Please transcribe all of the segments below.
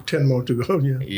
10 more to go, yeah,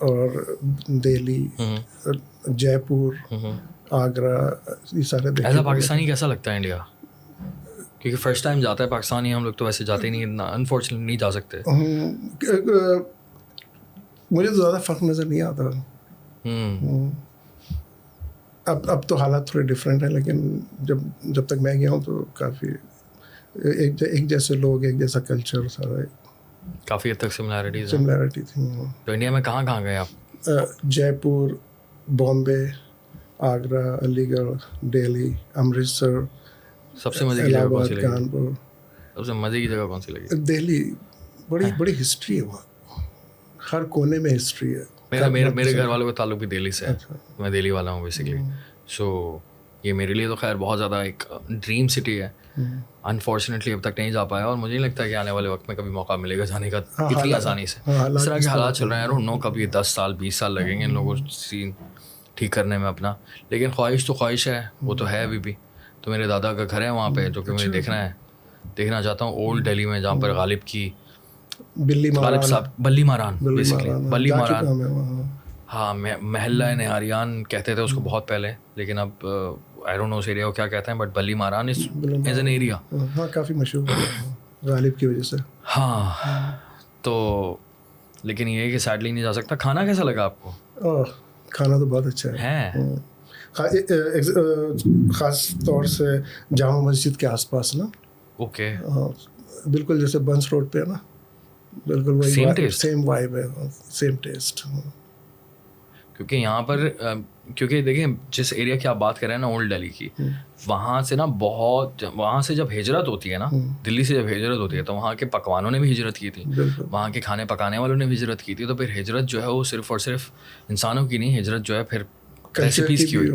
اور دہلی, جے پور, آگرہ, یہ سارے دیکھے. ایسا پاکستانی کیسا لگتا ہے انڈیا؟ کیونکہ فرسٹ ٹائم جاتا ہے پاکستانی, ہم لوگ تو ویسے جاتے ہی نہیں, انفارچونیٹلی نہیں جا سکتے. مجھے تو زیادہ فرق نظر نہیں آتا. اب تو حالات تھوڑے ڈفرینٹ ہیں, لیکن جب تک میں گیا ہوں تو کافی ایک جیسے لوگ, ایک جیسا کلچر, سارا کافی حد تک سملیرٹی تھی. تو انڈیا میں کہاں کہاں گئے آپ؟ جے پور, بامبے, آگرہ, علی گڑھ, دہلی, امرتسر. سب سے مزے کی جگہ کون سی لگی؟ کانپور. سب سے مزے کی جگہ کون سی لگی؟ دہلی. بڑی ہسٹری ہے وہاں, ہر کونے میں ہسٹری ہے. میرے گھر والوں کا تعلق بھی دہلی سے ہے, میں دہلی والا ہوں بیسکلی. سو یہ میرے لیے تو خیر بہت زیادہ ایک ڈریم سٹی ہے. انفارچونیٹلی اب تک نہیں جا پایا, اور مجھے نہیں لگتا کہ آنے والے وقت میں کبھی موقع ملے گا جانے کا اتنی آسانی سے. اس طرح کے حالات چل رہے ہیں, یار کبھی 10 سال 20 سال لگیں گے ان لوگوں سین ٹھیک کرنے میں اپنا. لیکن خواہش تو خواہش ہے, وہ تو ہے ابھی بھی. تو میرے دادا کا گھر ہے وہاں پہ, جو کہ مجھے دیکھنا چاہتا ہوں, اولڈ دہلی میں, جہاں پر غالب صاحب بلی ماران بیسکلی, بلی ماران. ہاں, محلہ نہاریان کہتے تھے اس کو بہت پہلے, لیکن اب I don't know us area کو کیا کہتے ہیں, بٹ بلی ماران از این ایریا. ہاں, کافی مشہور ہے غالب کی وجہ سے. ہاں, تو لیکن یہ ہے کہ سیڈلی نہیں جا سکتا. کھانا کیسا لگا آپ کو؟ کھانا تو بہت اچھا ہے, خاص طور سے جامع مسجد کے آس پاس نا. اوکے, بالکل جیسے بنس روڈ پہ ہے نا, بالکل وہی سیم وائب ہے, سیم ٹیسٹ. کیونکہ یہاں پر, کیونکہ دیکھیں جس ایریا کی آپ بات کر رہے ہیں نا اولڈ دہلی کی, وہاں سے نا بہت, وہاں سے جب ہجرت ہوتی ہے نا, دلی سے جب ہجرت ہوتی ہے, تو وہاں کے پکوانوں نے بھی ہجرت کی تھی, وہاں کے کھانے پکانے والوں نے بھی ہجرت کی تھی. تو پھر ہجرت جو ہے وہ صرف اور صرف انسانوں کی نہیں, ہجرت جو ہے پھر ریسیپیز کی ہوئی,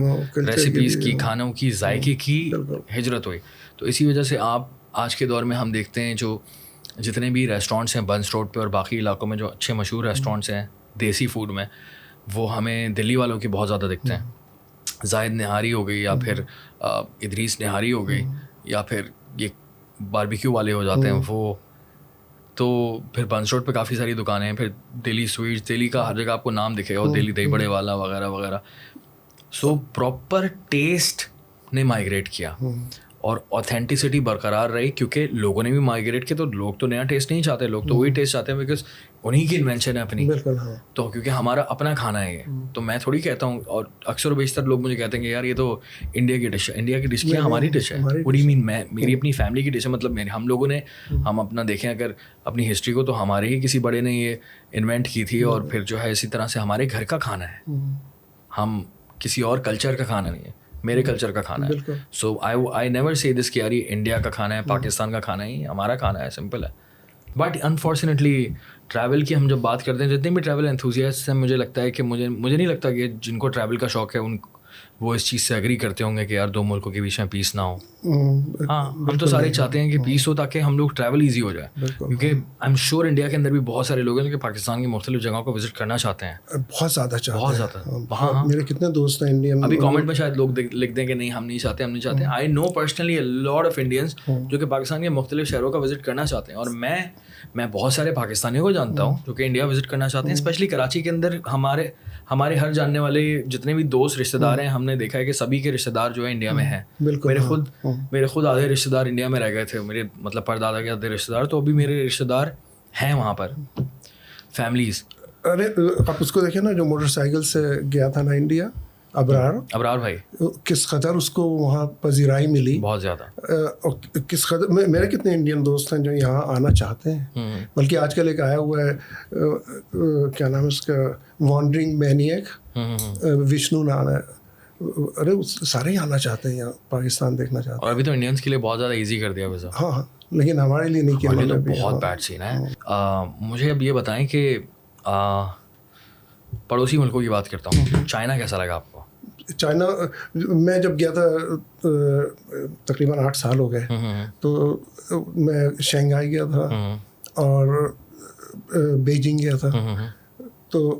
ریسیپیز کی, کھانوں کی, ذائقے کی ہجرت ہوئی. تو اسی وجہ سے آپ آج کے دور میں ہم دیکھتے ہیں جو جتنے بھی ریسٹورینٹس ہیں بنس روڈ پہ اور باقی علاقوں میں, جو اچھے مشہور ریسٹورینٹس ہیں دیسی فوڈ میں, وہ ہمیں دلی والوں کی بہت زیادہ دکھتے ہیں. زاہد نہاری ہو گئی, یا پھر ادریس نہاری ہو گئی, یا پھر یہ باربیکیو والے ہو جاتے ہیں وہ. تو پھر بنس روڈ پہ کافی ساری دکانیں ہیں. پھر دلی سویٹس, دلی کا ہر جگہ آپ کو نام دکھے گا, اور دلی دہی بڑے والا وغیرہ وغیرہ. سو پراپر ٹیسٹ نے مائگریٹ کیا, اور اوتھینٹسٹی برقرار رہی, کیونکہ لوگوں نے بھی مائگریٹ کیا. تو لوگ تو نیا ٹیسٹ نہیں چاہتے, لوگ تو وہی ٹیسٹ چاہتے ہیں, بیکاز انہیں کی انوینشن ہے اپنی. تو کیونکہ ہمارا اپنا کھانا ہے یہ, تو میں تھوڑی کہتا ہوں, اور اکثر و بیشتر لوگ مجھے کہتے ہیں کہ یار یہ تو انڈیا کی ڈش ہے. انڈیا کی ڈش کیا, ہماری ڈش ہے. What do you mean? میری اپنی فیملی کی ڈش ہے. مطلب ہم لوگوں نے, ہم اپنا دیکھیں اگر اپنی ہسٹری کو, تو ہمارے ہی کسی بڑے نے یہ انوینٹ کی تھی, اور پھر جو ہے اسی طرح سے ہمارے گھر کا کھانا ہے, ہم کسی اور کلچر کا کھانا نہیں ہے, میرے کلچر کا کھانا ہے. سو آئی نیور سے دس کہ یار یہ انڈیا کا کھانا ہے, پاکستان کا کھانا ہے, ہمارا کھانا ہے, سمپل ہے. بٹ انفارچونیٹلی ٹریول کی ہم جب بات کرتے ہیں, جتنے بھی ٹریول انتھوزیاسٹ ہیں, مجھے لگتا ہے کہ مجھے نہیں لگتا کہ جن کو ٹریول کا شوق ہے وہ اس چیز سے ایگری کرتے ہوں گے کہ یار 2 ملکوں کے بیچ میں پیس نہ ہو. ہاں, ہم تو سارے چاہتے ہیں کہ پیس ہو, تاکہ ہم لوگ ٹریول ایزی ہو جائے. کیونکہ آئی ایم شیور انڈیا کے اندر بھی بہت سارے لوگ ہیں جو کہ پاکستان کی مختلف جگہوں کو وزٹ کرنا چاہتے ہیں, بہت زیادہ چاہتے ہیں. ہاں, میرے کتنے دوست ہیں انڈین. ابھی کامنٹ میں شاید لوگ لکھ دیں کہ نہیں ہم نہیں چاہتے. I know personally lot of Indians جو کہ پاکستان کے مختلف شہروں کا وزٹ کرنا چاہتے ہیں, اور میں بہت سارے پاکستانیوں کو جانتا ہوں جو کہ انڈیا وزٹ کرنا چاہتے ہیں. اسپیشلی کراچی کے اندر ہمارے ہر جاننے والے جتنے بھی دوست رشتے دار ہیں, ہم نے دیکھا ہے کہ سبھی کے رشتے دار جو ہے انڈیا میں ہیں. میرے خود آدھے رشتے دار انڈیا میں رہ گئے تھے, میرے مطلب پردادا کے آدھے رشتے دار, تو ابھی میرے رشتے دار ہیں وہاں پر, فیملیز. ارے آپ اس کو دیکھیں نا, جو موٹر سائیکل سے گیا تھا نا انڈیا, ابرار بھائی, کس قدر اس کو وہاں پذیرائی ملی, بہت زیادہ. کس قدر میرے کتنے انڈین دوست ہیں جو یہاں آنا چاہتے ہیں. بلکہ آج کل ایک آیا ہوا ہے, کیا نام ہے اس کا, وانڈرنگ مینیک, وشنو نام ہے. ارے سارے ہی آنا چاہتے ہیں یہاں, پاکستان دیکھنا چاہتے ہیں. اور ابھی تو انڈینس کے لیے بہت زیادہ ایزی کر دیا ویزا. ہاں, لیکن ہمارے لیے نہیں کیا. تو بہت بیڈ سین ہے. مجھے اب یہ بتائیں کہ پڑوسی ملکوں کی بات کرتا ہوں, چائنا کیسا لگا آپ کو؟ چائنا میں جب گیا تھا تقریباً 8 سال ہو گئے, تو میں شنگھائی گیا تھا اور بیجنگ گیا تھا. تو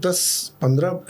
10-15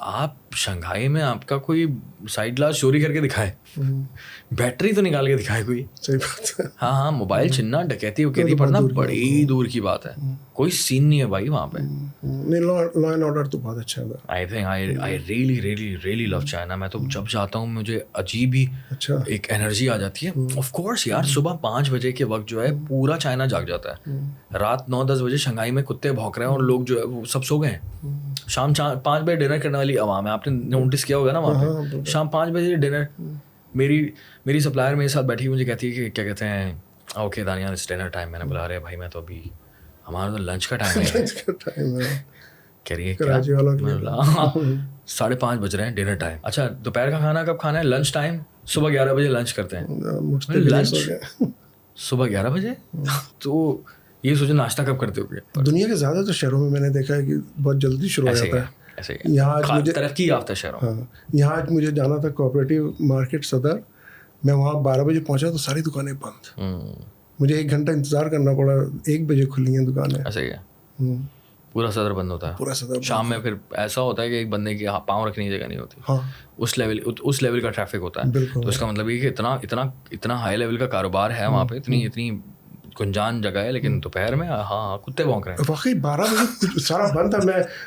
آپ شنگھائی میں آپ کا کوئی سائڈ گلاس چوری کر کے دکھائے, بیٹری تو نکال کے دکھائے کوئی. صحیح بات ہے. ہاں ہاں, موبائل چھننا, ڈکیتی وکیتی پڑنا بڑی دور کی بات ہے. کوئی سین نہیں ہے بھائی وہاں پہ. نہیں, لا اینڈ آرڈر تو بہت اچھا ہے. I think I really love China. میں تو جب جاتا ہوں مجھے عجیب ہی ایک انرجی آ جاتی ہے. آف کورس یار, صبح 5 بجے کے وقت جو ہے پورا چائنا جاگ جاتا ہے. رات 9-10 بجے شنگھائی میں کتے بھونک رہے ہیں اور لوگ جو ہے وہ سب سو گئے ہیں. شام 5 بجے ڈنر کرنے والی عوام ہے. آپ نے نوٹس کیا ہوگا نا وہاں پہ شام 5 بجے ڈنر. میری سپلائر میرے ساتھ بیٹھی مجھے کہتی ہے کہ کیا کہتے ہیں, okay Daniyal it's dinner time. میں نے بلا رہے بھائی میں تو ابھی, ہمارا تو لنچ کا ٹائم ہے. کہہ رہی ہے 5:30 بج رہے ہیں, ڈنر ٹائم. اچھا دوپہر کا کھانا کب کھانا ہے؟ Lunch time. صبح 11 بجے لنچ کرتے ہیں. لنچ صبح 11 بجے, تو یہ سوچے ناشتہ کب کرتے ہو گے؟ دنیا کے زیادہ تر شہروں میں نے دیکھا ہے کہ بہت جلدی شروع ہو جاتا ہے. یہاں ترقی یافتہ شہروں. ہاں, یہاں آج مجھے جانا تھا کوآپریٹو مارکیٹ صدر. میں وہاں 12 بجے پہنچا تو ساری دکانیں بند. مجھے 1 گھنٹہ انتظار کرنا پڑا. 1 بجے کھلی ہیں دکانیں. ایسا ہی ہے, پورا صدر بند ہوتا ہے. پورا صدر شام میں پھر ایسا ہوتا ہے کہ ایک بندے کی پاؤں رکھنے کی جگہ نہیں ہوتی. ہاں, اس لیول کا ٹریفک ہوتا ہے. تو اس کا مطلب یہ کہ اتنا ہائی لیول کا کاروبار ہے وہاں پہ, اتنی گنجان جگہ ہے. لیکن دوپہر میں ہاں کتے بھونک رہے ہیں. واقعی 12 بجے سارا بند تھا.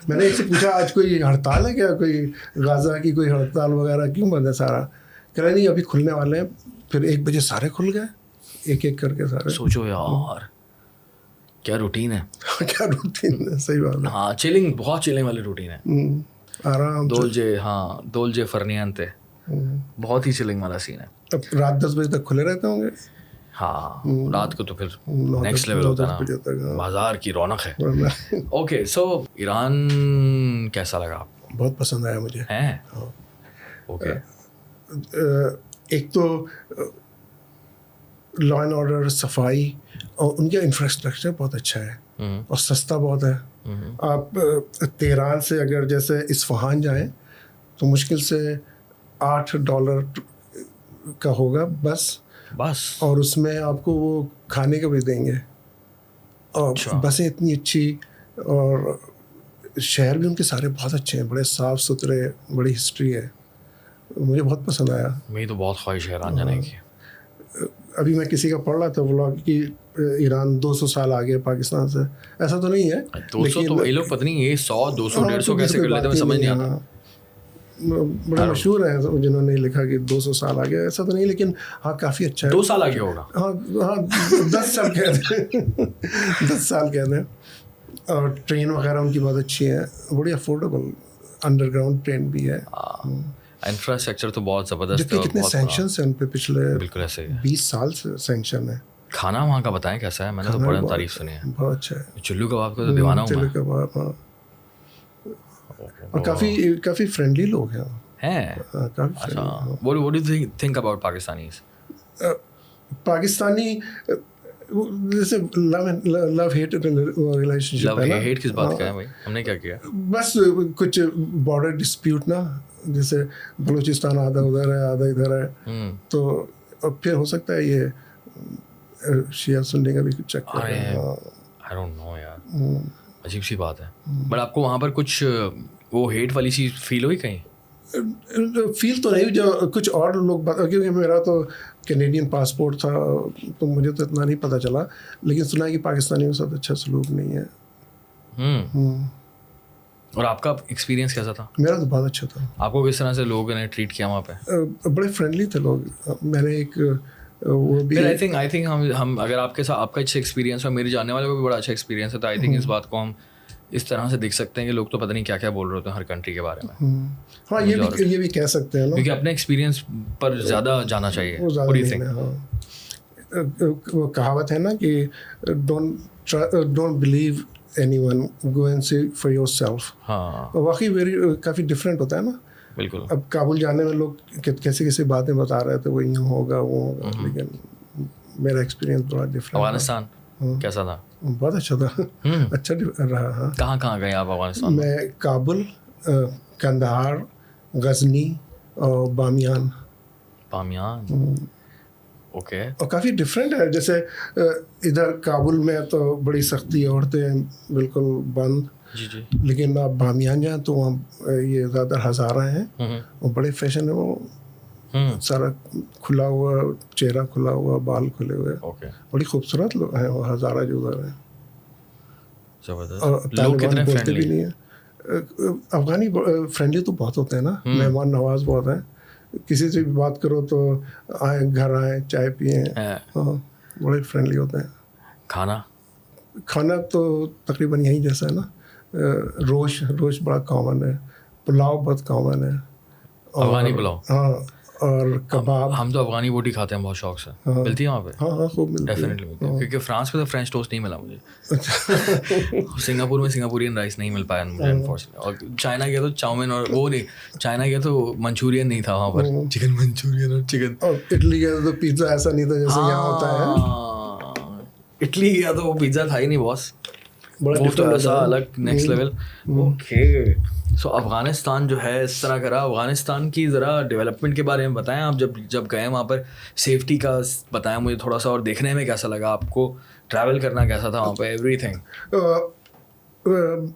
میں نے ایک سے پوچھا آج کوئی ہڑتال ہے کیا, کوئی غازہ کی کوئی ہڑتال وغیرہ, کیوں بند ہے سارا؟ کہہ رہے نہیں ابھی کھلنے والے ہیں. پھر 1 بجے سارے کھل گئے, ایک ایک کر کے سارے. سوچو یار کیا روٹین ہے. کیا روٹین ہے, صحیح بات ہے. ہاں چلنگ, بہت چلنگ والی روٹین ہے. آرام دولجے فرنیانتے, بہت ہی چلنگ والا سین ہے. اب رات 10 بجے تک کھلے رہتے ہوں گے. ہاں رات کو تو پھر نیکسٹ لیول ہوتا ہے نا, بازار کی رونق ہے. اوکے سو ایران کیسا لگا آپ کو؟ بہت پسند آیا مجھے. ہیں اوکے, ایک تو لا اینڈ آرڈر, صفائی, اور ان کا انفراسٹرکچر بہت اچھا ہے اور سستا بہت ہے. آپ تہران سے اگر جیسے اصفہان جائیں تو مشکل سے $8 کا ہوگا بس, اور اس میں آپ کو وہ کھانے کا بھی دیں گے. اور بسیں اتنی اچھی, اور شہر بھی ان کے سارے بہت اچھے ہیں, بڑے صاف ستھرے, بڑی ہسٹری ہے. مجھے بہت پسند آیا. میری تو بہت خواہش ہے ایران جانے کی. ابھی میں کسی کا پڑھ رہا تھا ولاگ کہ ایران 200 سال آگے پاکستان سے. ایسا تو نہیں ہے, 200 تو یہ لوگ پتہ نہیں یہ 100 200 150 کیسے کر لیتے ہیں, سمجھ نہیں آتا. بڑے مشہور ہیں جنہوں نے لکھا کہ 200 سال آگے. ایسا تو نہیں, لیکن ہاں کافی اچھا ہے. 2 سال آگے ہوگا. ہاں 10 سال کہتے ہیں. 10 سال کہتے ہیں. اور ٹرین وغیرہ ان کی بہت اچھی ہے, بڑی افورڈیبل انڈر گراؤنڈ ٹرین بھی ہے. انفراسٹرکچر تو بہت زبردست ہے. کتنے سینکشنس ہیں ان پہ پچھلے بالکل ایسے 20 سال سے سینکشن ہے. کھانا وہاں کا بتائیں کیسا ہے؟ میں نے تو بڑی تعریف سنی ہے. بہت اچھا ہے. چلو کباب کا تو دیوانہ ہوں میں. چلو کباب, ہاں, اور کافی فرینڈلی لوگ ہیں. What do you think about Pakistanis? Pakistani جیسے لو ہیٹ ریلیشن شپ ہے نا. ہیٹ کس بات کا ہے بھائی, ہم نے کیا کیا؟ بس کچھ بارڈر ڈسپیوٹ نا, جیسے بلوچستان آدھا ادھر ہے آدھا ادھر ہے, تو پھر ہو سکتا ہے یہ شیعہ سنی کا بھی کچھ چکر ہے. I don't know یار, عجیب سی بات ہے. بٹ آپ کو وہاں پر کچھ وہ ہیٹ والی چیز فیل ہوئی کہیں؟ فیل تو نہیں, جو کچھ اور لوگ کیونکہ میرا تو کینیڈین پاسپورٹ تھا تو مجھے تو اتنا نہیں پتہ چلا, لیکن سنا ہے کہ پاکستانیوں کے ساتھ اچھا سلوک نہیں ہے. اور آپ کا ایکسپیرینس کیسا تھا؟ میرا تو بہت اچھا تھا. آپ کو کس طرح سے لوگوں نے ٹریٹ کیا وہاں پہ؟ بڑے فرینڈلی تھے لوگ. میں نے ایک وہ بھی آئی تھنک ہم اگر آپ کے ساتھ آپ کا اچھا ایکسپیرینس ہے, میرے جاننے والے کو بھی بڑا اچھا ایکسپیرینس ہے, تو آئی تھنک اس بات کو ہم اس طرح سے دیکھ سکتے ہیں کہ لوگ تو پتہ نہیں کیا کیا بول رہے ہوتے ہیں ہر کنٹری کے بارے میں. ہاں یہ بھی کہہ سکتے ہیں نا, کیونکہ اپنے ایکسپیرینس پر زیادہ جانا چاہیے. وہ کہاوت ہے نا کہ don't believe anyone, go and see for yourself. ہاں واقعی کافی ڈفرینٹ ہوتا ہے نا. بالکل. اب کابل جانے میں لوگ کیسی باتیں بتا رہے تھے, وہ یوں ہوگا وہ ہوگا, لیکن میرا ایکسپیرینس بڑا ڈفرینٹ. افغانستان کیسا تھا؟ بہت اچھا تھا, اچھا رہا. ہاں, کہاں گئے آپ افغانستان؟ میں کابل, کندہار, غزنی اور بامیان. اوکے. اور کافی ڈفرینٹ ہے. جیسے ادھر کابل میں تو بڑی سختی, عورتیں بالکل بند, جی جی. لیکن آپ بامیان جائیں تو وہاں یہ زیادہ ہزارہ ہیں, وہ بڑے فیشن ہے, وہ سارا کھلا ہوا, چہرہ کھلا ہوا, بال کھلے ہوئے, بڑی خوبصورت لوگ ہیں وہ ہزارہ جو ادھر ہیں. اور طالبان بولتے بھی نہیں ہیں. افغانی فرینڈلی تو بہت ہوتے ہیں نا, مہمان نواز بہت ہیں. کسی سے بھی بات کرو تو آئیں, گھر آئیں, چائے پئیں, ہاں بڑے فرینڈلی ہوتے ہیں. کھانا تو تقریباً یہیں جیسا ہے نا, روش بڑا کامن ہے, پلاؤ بہت کامن ہے, افغانی پلاؤ, ہاں, اور کباب. ہم تو افغانی بوٹی کھاتے ہیں بہت شوق سے. ملتی ہے وہاں پہ؟ ہاں خوب ملتی ہے, ڈیفینیٹلی ملتی ہے, کیونکہ فرانس میں تو فرینچ ٹوسٹ نہیں ملا مجھے. سنگاپور میں سنگاپورین رائس نہیں مل پایا مجھے انفارچونیٹلی. اور چائنا گیا تو چاؤمین, اور وہ نہیں, چائنا گیا تو منچورین نہیں تھا وہاں پر, چکن منچورین اور چکن. اور اٹلی گیا تو پیزا ایسا نہیں تھا جیسے یہاں ہوتا ہے. اٹلی گیا تو وہ پیزا تھا ہی نہیں باس, وہ تو ایسا الگ نیکسٹ لیول. اوکے, سو افغانستان جو ہے اس طرح کرا. افغانستان کی ذرا ڈیولپمنٹ کے بارے میں بتائیں آپ, جب گئے وہاں پر, سیفٹی کا بتائیں مجھے تھوڑا سا, اور دیکھنے میں کیسا لگا آپ کو, ٹریول کرنا کیسا تھا وہاں پہ, ایوری تھنگ.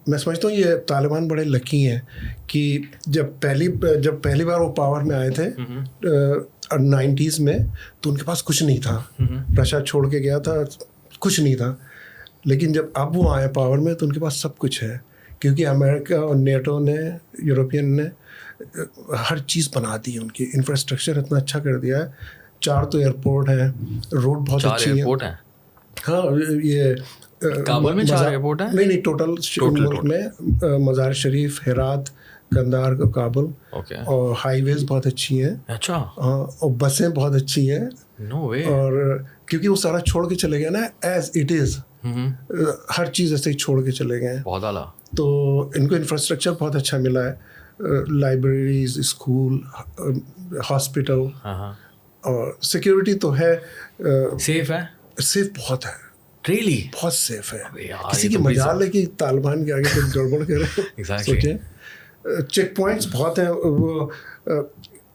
میں سمجھتا ہوں یہ طالبان بڑے لکی ہیں کہ جب پہلی بار وہ پاور میں آئے تھے 90s میں, تو ان کے پاس کچھ نہیں تھا. رشیا چھوڑ کے گیا تھا, کچھ نہیں تھا. لیکن جب اب وہ آئے پاور میں تو ان کے پاس سب کچھ ہے, کیونکہ امریکہ اور نیٹو نے, یورپین نے ہر چیز بنا دی ہے. ان کی انفراسٹرکچر اتنا اچھا کر دیا ہے. 4 تو ایئرپورٹ ہیں, روڈ بہت اچھی ہیں. ہاں, یہ کابل میں 4 ایئرپورٹ ہیں؟ نہیں, ٹوٹل ملک میں مزار شریف, ہرات, قندھار, کابل, اور ہائی ویز بہت اچھی ہیں. اچھا. ہاں, اور بسیں بہت اچھی ہیں. نو وے. اور کیونکہ وہ سارا چھوڑ کے چلے گئے نا, ایز اٹ از, ہر چیز ایسے ہی چھوڑ کے چلے گئے ہیں. بہت اعلیٰ. تو ان کو انفراسٹرکچر بہت اچھا ملا ہے, لائبریریز, اسکول, ہاسپٹل, اور سیکورٹی تو ہے. سیف ہے؟ سیف بہت ہے, ریئلی بہت سیف ہے. کسی کی مجال ہے کہ طالبان کے آگے کچھ گڑبڑ کرے. سوچیں, چیک پوائنٹس بہت ہیں. وہ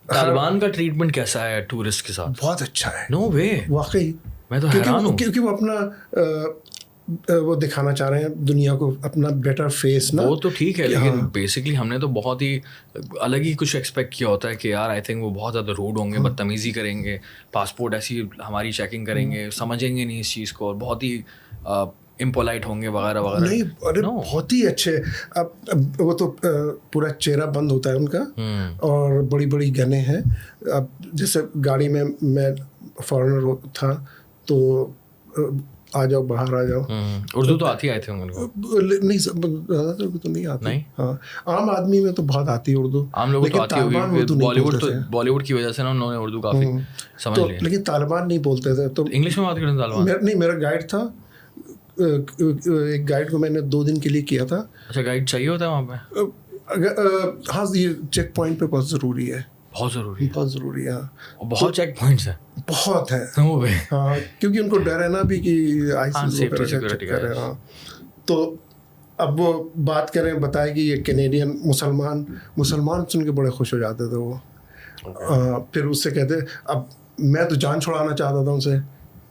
طالبان کا ٹریٹمنٹ کیسا ہے ٹورسٹ کے ساتھ؟ بہت اچھا ہے. نو وے. واقعی, میں تو حیران ہوں. کیونکہ وہ اپنا وہ دکھانا چاہ رہے ہیں دنیا کو, اپنا بیٹر فیس نا. وہ تو ٹھیک ہے, لیکن بیسکلی ہم نے تو بہت ہی الگ ہی کچھ ایکسپیکٹ کیا ہوتا ہے کہ یار آئی تھنک وہ بہت زیادہ روڈ ہوں گے, بدتمیزی کریں گے, پاسپورٹ ایسی ہماری چیکنگ کریں گے, سمجھیں گے نہیں اس چیز کو, اور بہت ہی امپولائٹ ہوں گے وغیرہ وغیرہ. نہیں, ارے بہت ہی اچھے. اب وہ تو پورا چہرہ بند ہوتا ہے ان کا, اور بڑی بڑی گنیں ہیں. اب جیسے گاڑی میں فارنر تھا تو آ جاؤ, باہر آ جاؤ. اردو تو آتی آئے تھے ان کو؟ نہیں, زیادہ تر کو تو نہیں آتی. ہاں, عام آدمی میں تو بہت آتی ہے اردو. عام لوگوں کو آتی ہوگی, بالی ووڈ کی وجہ سے نا انہوں نے اردو کافی سمجھ لی. لیکن طالبان نہیں بولتے تھے. تو انگلش میں بات کرتے ہیں طالبان؟ نہیں, میرا گائیڈ تھا, ایک گائیڈ کو میں نے 2 دن کے لیے کیا تھا. اچھا, گائیڈ چاہیے ہوتا ہے وہاں پہ؟ ہاں, یہ چیک پوائنٹ پہ بہت ضروری ہے. بہت ضروری, بہت ضروری ہے. بہت چیک پوائنٹس ہیں, بہت ہیں. ہاں, کیونکہ ان کو ڈر ہے نا بھی کہ سیکورٹی کرے. ہاں, تو اب وہ بات کریں, بتائے کہ یہ کینیڈین مسلمان سن کے بڑے خوش ہو جاتے تھے وہ. پھر اس سے کہتے, اب میں تو جان چھڑانا چاہتا تھا ان سے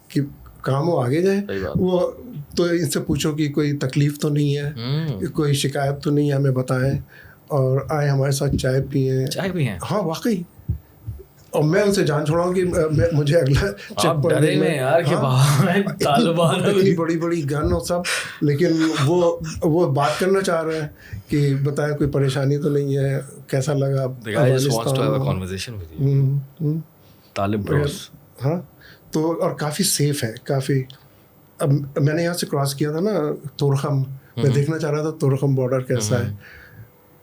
کہ کام ہو آگے جائیں. وہ تو ان سے پوچھو کہ کوئی تکلیف تو نہیں ہے, کوئی شکایت تو نہیں ہے, ہمیں بتائیں, اور آئے ہمارے ساتھ چائے پئیں. ہاں واقعی. اور میں ان سے جان چھوڑاؤں کہ مجھے اگلا چیک پوائنٹ اتنی بڑی بڑی گن اور سب, لیکن وہ بات کرنا چاہ رہے ہیں کہ بتائیں کوئی پریشانی تو نہیں ہے, کیسا لگا ہاں. تو اور کافی سیف ہے کافی. اب میں نے یہاں سے کراس کیا تھا نا تورخم, میں دیکھنا چاہ رہا تھا تورخم بارڈر کیسا ہے.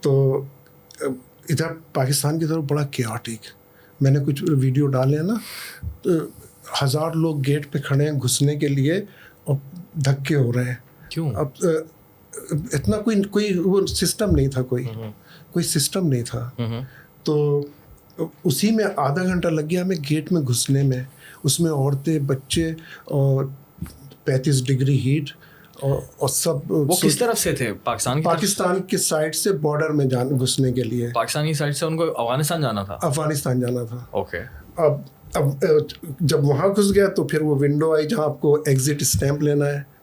تو ادھر پاکستان کی طرف بڑا کیوٹک. میں نے کچھ ویڈیو ڈالے ہیں نا, 1000 لوگ گیٹ پہ کھڑے ہیں گھسنے کے لیے, اور دھکے ہو رہے ہیں. کیوں؟ اب اتنا کوئی وہ سسٹم نہیں تھا, کوئی سسٹم نہیں تھا. تو اسی میں آدھا گھنٹہ لگ گیا ہمیں گیٹ میں گھسنے میں. اس میں عورتیں, بچے, اور 35 ڈگری ہیٹ, اور سب. وہ کس طرف سے تھے؟ پاکستان کی سائڈ سے بارڈر میں گھسنے کے لیے. پاکستان کی سائڈ سے ان کو افغانستان جانا تھا؟ افغانستان جانا تھا. اوکے. اب جب وہاں گھس گیا تو پھر وہ ونڈو آئی جہاں آپ کو ایگزٹ اسٹیمپ لینا ہے,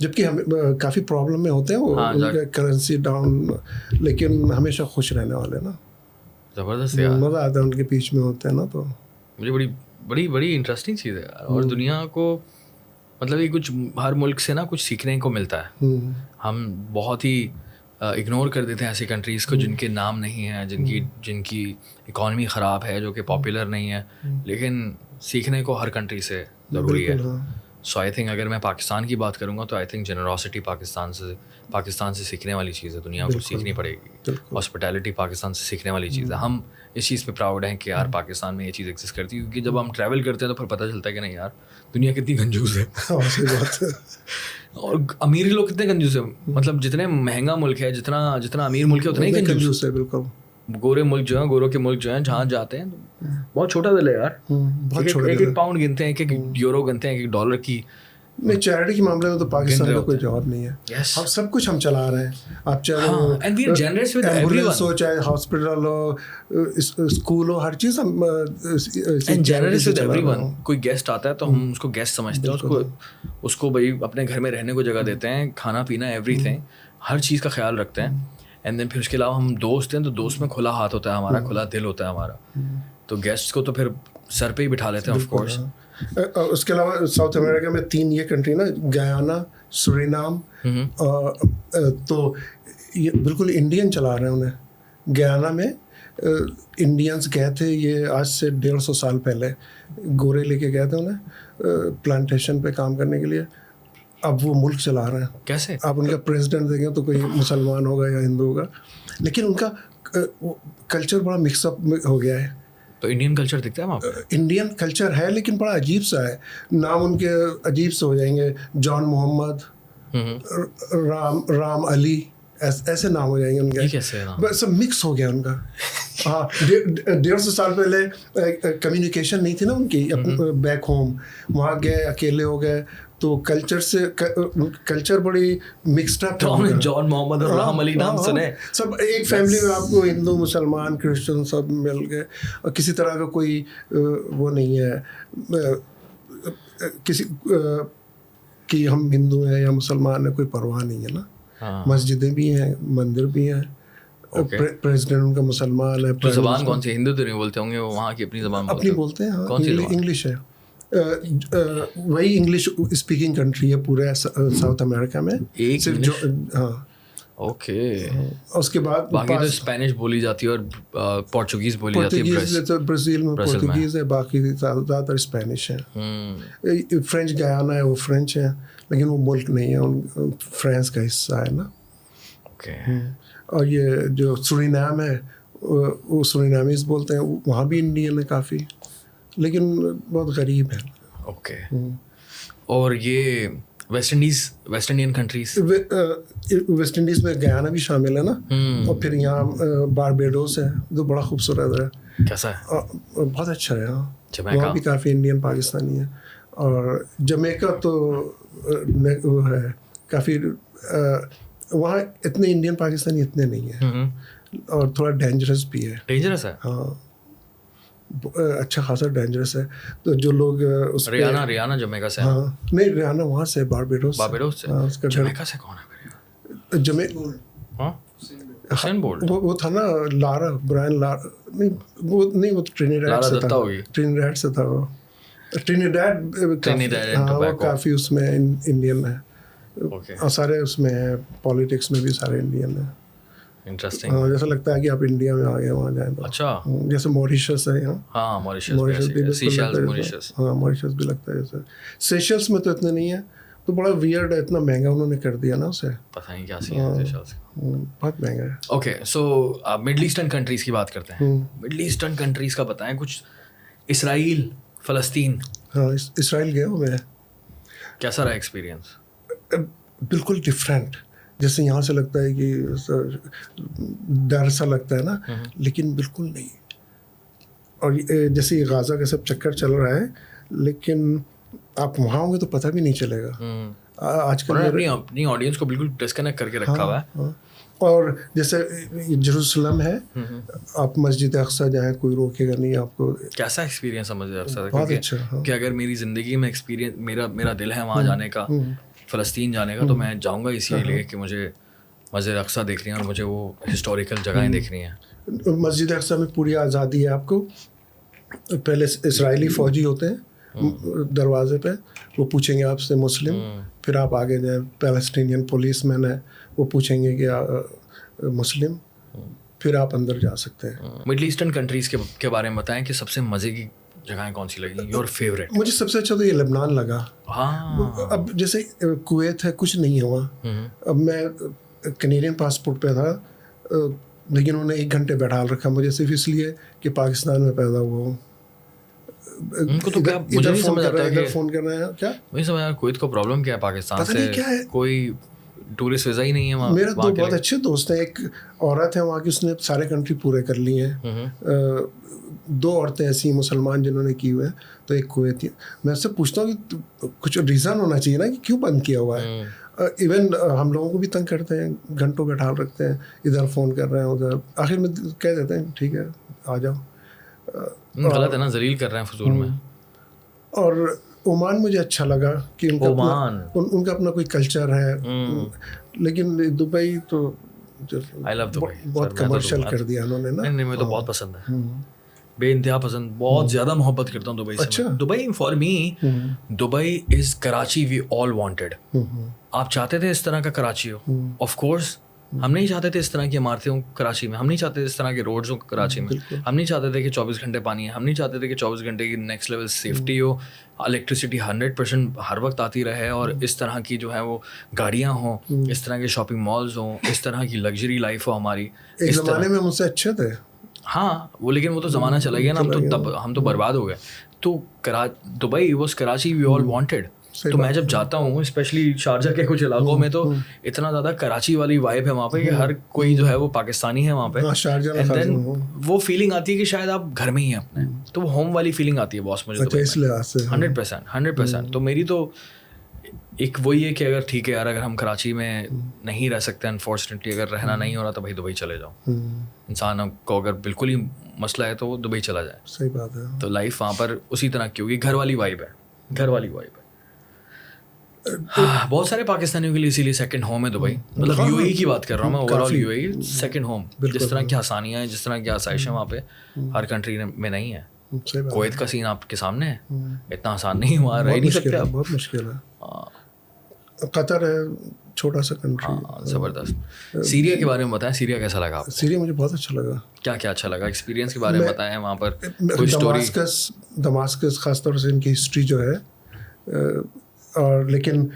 جبکہ ہم کافی پرابلم میں ہوتے ہیں وہ, ان کا کرنسی ڈاؤن, لیکن ہمیشہ خوش رہنے والے نا, زبردست, مزہ آتا ہے ان کے بیچ میں ہوتے ہیں نا. تو مجھے بڑی بڑی بڑی انٹرسٹنگ چیز ہے, اور دنیا کو مطلب یہ کچھ ہر ملک سے نا کچھ سیکھنے کو ملتا ہے. ہم بہت ہی اگنور کر دیتے ہیں ایسی کنٹریز کو جن کے نام نہیں ہیں, جن کی اکانومی خراب ہے, جو کہ پاپولر نہیں ہے, لیکن سیکھنے کو ہر کنٹری سے ضروری ہے. سو آئی تھنک اگر میں پاکستان کی بات کروں گا تو آئی تھنک جنراسٹی پاکستان سے سیکھنے والی چیز ہے, دنیا کو سیکھنی پڑے گی. ہاسپٹیلٹی پاکستان سے سیکھنے والی چیز ہے. ہم اس چیز پہ پراؤڈ ہیں کہ یار پاکستان میں یہ چیز ایگزسٹ کرتی ہے, کیونکہ جب ہم ٹریول کرتے ہیں تو پھر پتہ چلتا ہے کہ نہیں یار دنیا کتنی کنجوس ہے, اور امیر لوگ کتنے کنجوس ہیں. مطلب جتنے مہنگا ملک ہے, جتنا امیر ملک ہے اتنا ہی کنجوس ہے. بالکل. گورے ملک جو ہیں, گوروں کے ملک جو ہیں, جہاں جاتے ہیں بہت چھوٹا دل ہے یار. ایک پاؤنڈ گنتے ہیں, ایک یورو گنتے ہیں, ایک $1 کی. نہیں, چیریٹی کے معاملے میں تو پاکستان کا کوئی جواب نہیں ہے. ہم سب کچھ ہم چلا رہے ہیں. آپ چاہے ایمبولینس ہو, چاہے ہاسپٹل ہو, اسکول ہو, ہر چیز ہم جنرس ود ایوری ون. کوئی گیسٹ آتا ہے تو ہم اس کو گیسٹ سمجھتے ہیں, اس کو بھائی اپنے گھر میں رہنے کو جگہ دیتے ہیں, کھانا پینا ایوری تھنگ, ہر چیز کا خیال رکھتے ہیں. اینڈ دین پھر اس کے علاوہ ہم دوست ہیں تو دوست میں کھلا ہاتھ ہوتا ہے ہمارا, کھلا دل ہوتا ہے ہمارا. تو گیسٹس کو تو پھر سر پہ ہی بٹھا لیتے ہیں آف کورس. اس کے علاوہ ساؤتھ امریکہ میں 3 یہ کنٹری نا, گیانا, سورینام, تو یہ بالکل انڈین چلا رہے ہیں انہیں. گیانا میں انڈینس گئے تھے, یہ آج سے 150 سال پہلے گورے لے کے گئے تھے انہیں پلانٹیشن پہ کام کرنے کے لیے. اب وہ ملک چلا رہے ہیں. کیسے؟ آپ ان کا پریزیڈنٹ دیکھیں تو کوئی مسلمان ہوگا یا ہندو ہوگا, لیکن ان کا کلچر بڑا مکس اپ ہو گیا ہے. تو انڈین کلچر دکھتا ہے وہاں پہ؟ انڈین کلچر ہے لیکن بڑا عجیب سا ہے. نام ان کے عجیب سے ہو جائیں گے, جان محمد, رام علی, ایسے نام ہو جائیں گے ان کے. سب مکس ہو گیا ان کا. ہاں, 150 سال پہلے کمیونیکیشن نہیں تھی نا ان کی بیک ہوم, وہاں گئے اکیلے ہو گئے, تو کلچر بڑی مکسڈ اپ. جان محمد اور رام علی نام سنے, سب ایک فیملی میں آپ کو ہندو, مسلمان, کرسچن سب مل گئے, اور کسی طرح کا کوئی وہ نہیں ہے کسی کہ ہم ہندو ہیں یا مسلمان ہیں, کوئی پرواہ نہیں ہے نا. مسجدیں بھی ہیں, مندر بھی ہیں, پریزیڈنٹ ان کا مسلمان ہے. زبان کون سی؟ ہندو تو نہیں بولتے ہوں گے, وہاں کی اپنی زبان اپنی بولتے ہیں. ہاں, انگلش ہے. وہی انگلش اسپیکنگ کنٹری ہے پورے ساؤتھ امریکہ میں. ہاں, اوکے. اس کے بعد باقی تو اسپینش بولی جاتی ہے اور پورچوگیز بولی جاتی ہے. برازیل میں پورچوگیز ہے, باقی زیادہ تر اسپینش ہے. فرینچ گیانا ہے, وہ فرینچ ہے, لیکن وہ ملک نہیں ہے, فرانس کا حصہ ہے نا. اور یہ جو سورینام ہے, وہ سورینامیز بولتے ہیں, وہاں بھی انڈین ہے کافی, لیکن بہت غریب ہے. اوکے. اور یہ West Indian countries, West Indies میں گیانا بھی شامل ہے نا, اور پھر یہاں باربیڈوس ہے جو بڑا خوبصورت ہے. کیسا ہے؟ بہت اچھا ہے. ہاں, وہاں بھی کافی انڈین پاکستانی ہے. اور جمیکا تو وہ ہے کافی, وہاں اتنے انڈین پاکستانی اتنے نہیں ہیں, اور تھوڑا ڈینجرس بھی ہے. ڈینجرس ہے؟ ہاں, اچھا خاصا ڈینجرس ہے. تو جو لوگ ریانا جمیکا سے؟ ہاں, نہیں, ریانا وہاں سے, باربیڈوس سے. جمیکا سے کون ہے؟ وہ تھا نا لارا, برائن لارا, نہیں وہ ٹرینیڈیڈ سے تھا. وہ ٹرینیڈیڈ, ہاں, وہ کافی اس میں انڈین ہے, اور سارے اس میں ہیں, پالیٹکس میں بھی سارے انڈین ہیں. انٹرسٹنگ. ہاں, جیسا لگتا ہے کہ آپ انڈیا میں آ گئے وہاں جائیں تو. اچھا, جیسے موریشس ہے یہاں. ہاں, موریشس ہاں, موریشس بھی لگتا ہے جیسے. سیشلس میں تو اتنے نہیں ہے, تو بڑا ویئرڈ ہے, اتنا مہنگا انہوں نے کر دیا نا اسے, پتہ نہیں کیا سی ہے سیشلس, بہت مہنگا ہے. اوکے, سو آپ مڈل ایسٹرن کنٹریز کی بات کرتے ہیں. مڈل ایسٹرن کنٹریز کا بتائیں کچھ. اسرائیل, فلسطین. ہاں, اسرائیل گیا ہوں میں. کیسا رہا ایکسپیرینس؟ بالکل ڈفرینٹ. جیسے یہاں سے لگتا ہے کہ ڈر سا لگتا ہے نا, لیکن بالکل نہیں. اور جیسے یہ غازہ کا سب چکر چل رہا ہے, لیکن آپ وہاں ہوں گے تو پتہ بھی نہیں چلے گا. آج کل اپنی آڈینس کو بالکل ڈسکنیکٹ کر کے رکھا ہوا ہے. اور جیسے جیروسلم ہے, آپ مسجد اقصیٰ جائیں, کوئی روکے گا نہیں آپ کو. کیسا ایکسپیرینس ہے مسجد اقصیٰ؟ بہت اچھا. کہ اگر میری زندگی میں ایکسپیرینس, میرا دل ہے وہاں جانے کا, فلسطین جانے کا تو میں جاؤں گا اسی لیے کہ مجھے مسجد اقصیٰ دیکھنی ہے اور مجھے وہ ہسٹوریکل جگہیں دیکھنی ہیں. مسجد اقصیٰ میں پوری آزادی ہے آپ کو. پہلے اسرائیلی فوجی ہوتے ہیں دروازے پہ, وہ پوچھیں گے آپ سے مسلم, پھر آپ آگے جائیں پیلسٹینین پولیس مین ہے, وہ پوچھیں گے کہ مسلم, پھر آپ اندر جا سکتے ہیں. مڈل ایسٹرن کنٹریز کے بارے میں بتائیں کہ سب سے مزے کی جگہیں کون سی لگیں, یور فیوریٹ؟ مجھے سب سے اچھا تو یہ لبنان لگا. ہاں, اب جیسے کویت ہے, کچھ نہیں ہوا. اب میں کینیڈین پاسپورٹ پہ تھا, لیکن انہوں نے 1 گھنٹے بیٹھال رکھا مجھے صرف اس لیے کہ پاکستان میں پیدا ہوا ہوں. ان کو تو کیا مجھے نہیں سمجھ آتا کہ فون کر رہے ہیں کیا, مجھے سمجھ آتا کویت کو پرابلم کیا ہے پاکستان سے, کیا ہے, کوئی ٹورسٹ ویزا ہی نہیں ہے وہاں. میرے 2 بہت اچھے دوست ہیں, ایک عورت ہے وہاں کی, اس نے سارے کنٹری پورے کر لی ہیں. 2 عورتیں ایسی ہیں مسلمان جنہوں نے کی ہوئے ہیں, تو ایک کویتی. میں اس سے پوچھتا ہوں کہ کچھ ریزن ہونا چاہیے نا کہ کیوں بند کیا ہوا ہے. ایون ہم لوگوں کو بھی تنگ کرتے ہیں, گھنٹوں بیٹھال رکھتے ہیں, ادھر فون کر رہے ہیں ادھر, آخر میں کہہ دیتے ہیں ٹھیک ہے آ جاؤ. غلط ہے نا, ذلیل کر رہے ہیں فضول میں. اور عمان مجھے اچھا لگا کہ ان کا اپنا کوئی کلچر ہے, لیکن دبئی تو بہت کمرشل کر دیا انہوں نے نا. نہیں, مجھے تو بہت پسند ہے, بے انتہا پسند, بہت زیادہ محبت کرتا ہوں دبئی سے. Dubai for me, Dubai is Karachi we all wanted. آپ چاہتے تھے اس طرح کا کراچی ہو, آف کورس ہم نہیں چاہتے تھے اس طرح کی عمارتیں ہوں کراچی میں, ہم نہیں چاہتے تھے اس طرح کے روڈز ہوں کراچی میں, ہم نہیں چاہتے تھے کہ 24 گھنٹے پانی ہے, ہم نہیں چاہتے تھے کہ 24 گھنٹے کی نیکسٹ لیول سیفٹی ہو, الیکٹریسٹی 100% ہر وقت آتی رہے, اور اس طرح کی جو ہے وہ گاڑیاں ہوں, اس طرح کے شاپنگ مالز ہوں, اس طرح کی لگژری لائف ہو ہماری. ایک زمانے میں مجھ سے اچھے تھے. ہاں, وہ لیکن وہ تو زمانہ چلا گیا نا, ہم تو برباد ہو گئے. تو Dubai was Karachi we all wanted. تو میں جب جاتا ہوں اسپیشلی شارجہ کے کچھ علاقوں میں, تو اتنا زیادہ کراچی والی وائب ہے وہاں پہ کہ ہر کوئی جو ہے وہ پاکستانی ہے وہاں پہ. اینڈ دین وہ فیلنگ آتی ہے کہ شاید آپ گھر میں ہی ہیں اپنے, تو وہ ہوم والی فیلنگ آتی ہے باس مجھے 100%. تو میری تو ایک وہی ہے کہ اگر ٹھیک ہے یار, اگر ہم کراچی میں نہیں رہ سکتے انفارچونیٹلی, اگر رہنا نہیں ہو رہا تو بھائی دبئی چلے جاؤ. انسان کو اگر بالکل ہی مسئلہ ہے تو وہ دبئی چلا جائے. صحیح بات ہے. تو لائف وہاں پر اسی طرح کی ہوگی, گھر والی وائب ہے, گھر والی وائب ہے. بہت سارے پاکستانیوں کے لیے اسی لیے سیکنڈ ہوم ہے دبئی. مطلب یو اے کی بات کر رہا ہوں میں, over all you a second home. جس طرح کی آسانیاں ہیں, جس طرح کی آسائشیں وہاں پہ ہر کنٹری میں نہیں ہے. کویت کا سین آپ کے سامنے ہے, اتنا آسان نہیں, وہاں رہ نہیں سکتے آپ, بہت مشکل ہے. قطر ہے چھوٹا سا کنٹری, زبردست. سیریا کے بارے میں بتائیں, سیریا کیسا لگا آپ کو؟ سیریا مجھے بہت اچھا لگا. کیا کیا اچھا لگا, ایکسپیرینس کے بارے میں بتائیں. وہاں پر کوئی اسٹوری. دماسکس خاص طور سے ان کی ہسٹری جو ہے, اور لیکن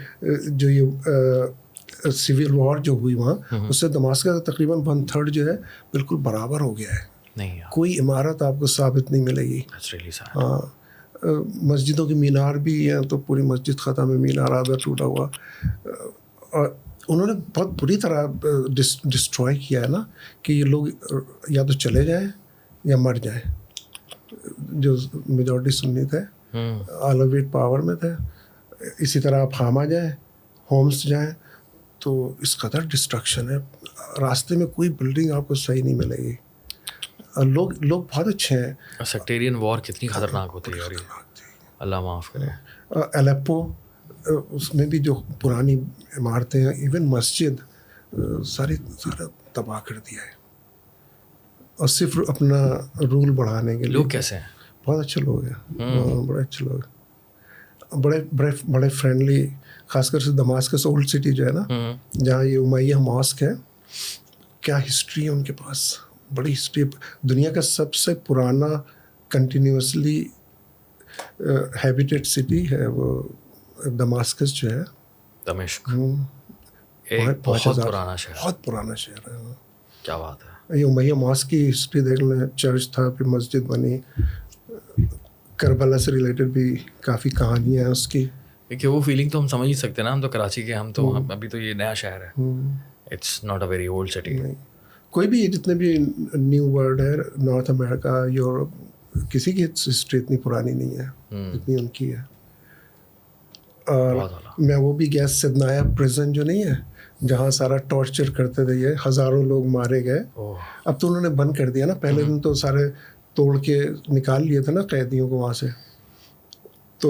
جو یہ سول وار جو ہوئی وہاں, اس سے دماسکس تقریباً 1/3 جو ہے بالکل برابر ہو گیا ہے. نہیں, کوئی عمارت آپ کو ثابت نہیں ملے گی. ہاں, مسجدوں کی مینار بھی ہیں تو پوری مسجد ختم ہے, مینار آدھا ٹوٹا ہوا. اور انہوں نے بہت بری طرح ڈسٹروائے کیا ہے نا, کہ یہ لوگ یا تو چلے جائیں یا مر جائیں. جو میجورٹی سنی تھے, آلویٹ پاور میں تھے, اسی طرح آپ خامہ جائیں, ہومس جائیں, تو اس قدر ڈسٹرکشن ہے. راستے میں کوئی بلڈنگ آپ کو صحیح نہیں ملے گی. لوگ بہت اچھے ہیں. سیکٹیرین وار کتنی خطرناک ہوتی ہے یار, اللہ معاف کرے. الیپو, اس میں بھی جو پرانی عمارتیں ہیں, ایون مسجد, سارا تباہ کر دیا ہے, اور صرف اپنا رول بڑھانے کے لیے. لوگ کیسے ہیں؟ بہت اچھے لوگ ہیں, بڑے اچھے لوگ, بڑے فرینڈلی. خاص کر سے دماسکس اولڈ سٹی جو ہے نا, جہاں یہ امیہ ماسک ہے, کیا ہسٹری ہے ان کے پاس, بڑی ہسٹری. دنیا کا سب سے پرانا کنٹینیوسلی ہیبیٹیڈ سٹی ہے وہ دماسکس جو ہے, دمشق. بہت پرانا شہر, بہت پرانا شہر ہے. کیا بات ہے. یہ امیہ ماسک کی ہسٹری دیکھ لیں, چرچ تھا, پھر مسجد بنی. کربلا سے ریلیٹڈ بھی کافی کہانیاں ہیں اس کی. کہ وہ فیلنگ تو ہم سمجھ ہی سکتے ہیں نا, ہم تو کراچی کے, ہم تو ابھی تو یہ نیا شہر ہے, it's not a very old city. کوئی بھی جتنے بھی نیو ورلڈ ہے, نارتھ امریکہ, یورپ, کسی کی ہسٹری اتنی پرانی نہیں ہے جتنی ان کی ہے. اور میں وہ بھی گیا سدنایا پریزن جو نہیں ہے, جہاں سارا ٹارچر کرتے تھے, یہ ہزاروں لوگ مارے گئے. اب تو انہوں نے بند کر دیا نا, پہلے دن تو سارے توڑ کے نکال لیے تھے نا قیدیوں کو وہاں سے. تو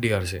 DRC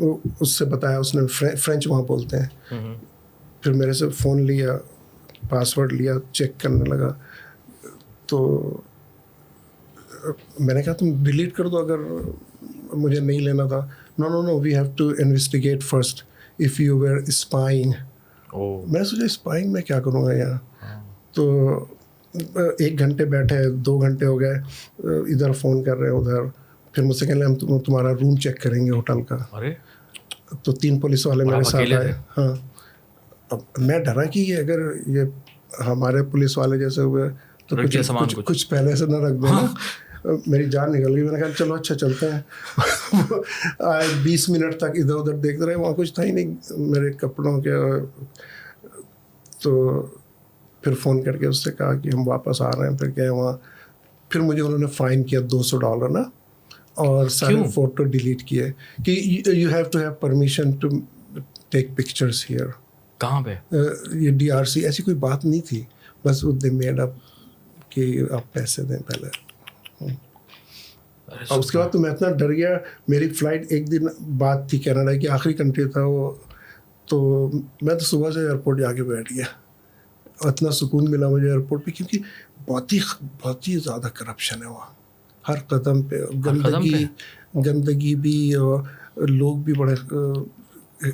اس سے بتایا, اس نے فرینچ وہاں بولتے ہیں. پھر میرے سے فون لیا, پاسورڈ لیا, چیک کرنے لگا. تو میں نے کہا تم ڈیلیٹ کر دو اگر مجھے نہیں لینا تھا. No we have to investigate first if you were spying. میں نے سوچا اسپائنگ میں کیا کروں گا یہاں. تو 1 گھنٹے بیٹھے, 2 گھنٹے ہو گئے, ادھر فون کر رہے ہیں ادھر. پھر مجھ سے کہنے ہم تمہارا روم چیک کریں گے ہوٹل کا. تو 3 پولیس والے میرے ساتھ آئے. ہاں, اب میں ڈرا کہ یہ اگر یہ ہمارے پولیس والے جیسے ہوئے تو کچھ پہلے سے نہ رکھ دینا. میری جان نکل گئی. میں نے کہا چلو اچھا چلتے ہیں. 20 منٹ تک ادھر ادھر دیکھتے رہے, وہاں کچھ تھا ہی نہیں میرے کپڑوں کے. تو پھر فون کر کے اس سے کہا کہ ہم واپس آ رہے ہیں. پھر گئے وہاں. پھر مجھے انہوں نے فائن کیا $200 نا, اور سارے فوٹو ڈیلیٹ کیے کہ you have to have permission to take pictures here. کہاں پہ؟ یہ DRC. ایسی کوئی بات نہیں تھی, بس دے میڈ اپ کہ آپ پیسے دیں پہلے. اور اس کے بعد تو میں اتنا ڈر گیا. میری فلائٹ 1 دن بعد تھی, کینیڈا کی آخری کنٹری تھا وہ. تو میں تو صبح سے ایئرپورٹ جا کے بیٹھ گیا. اتنا سکون ملا مجھے ایئرپورٹ پہ, کیونکہ بہت ہی زیادہ کرپشن ہے وہاں ہر قدم پہ. گندگی بھی, اور لوگ بھی بڑے,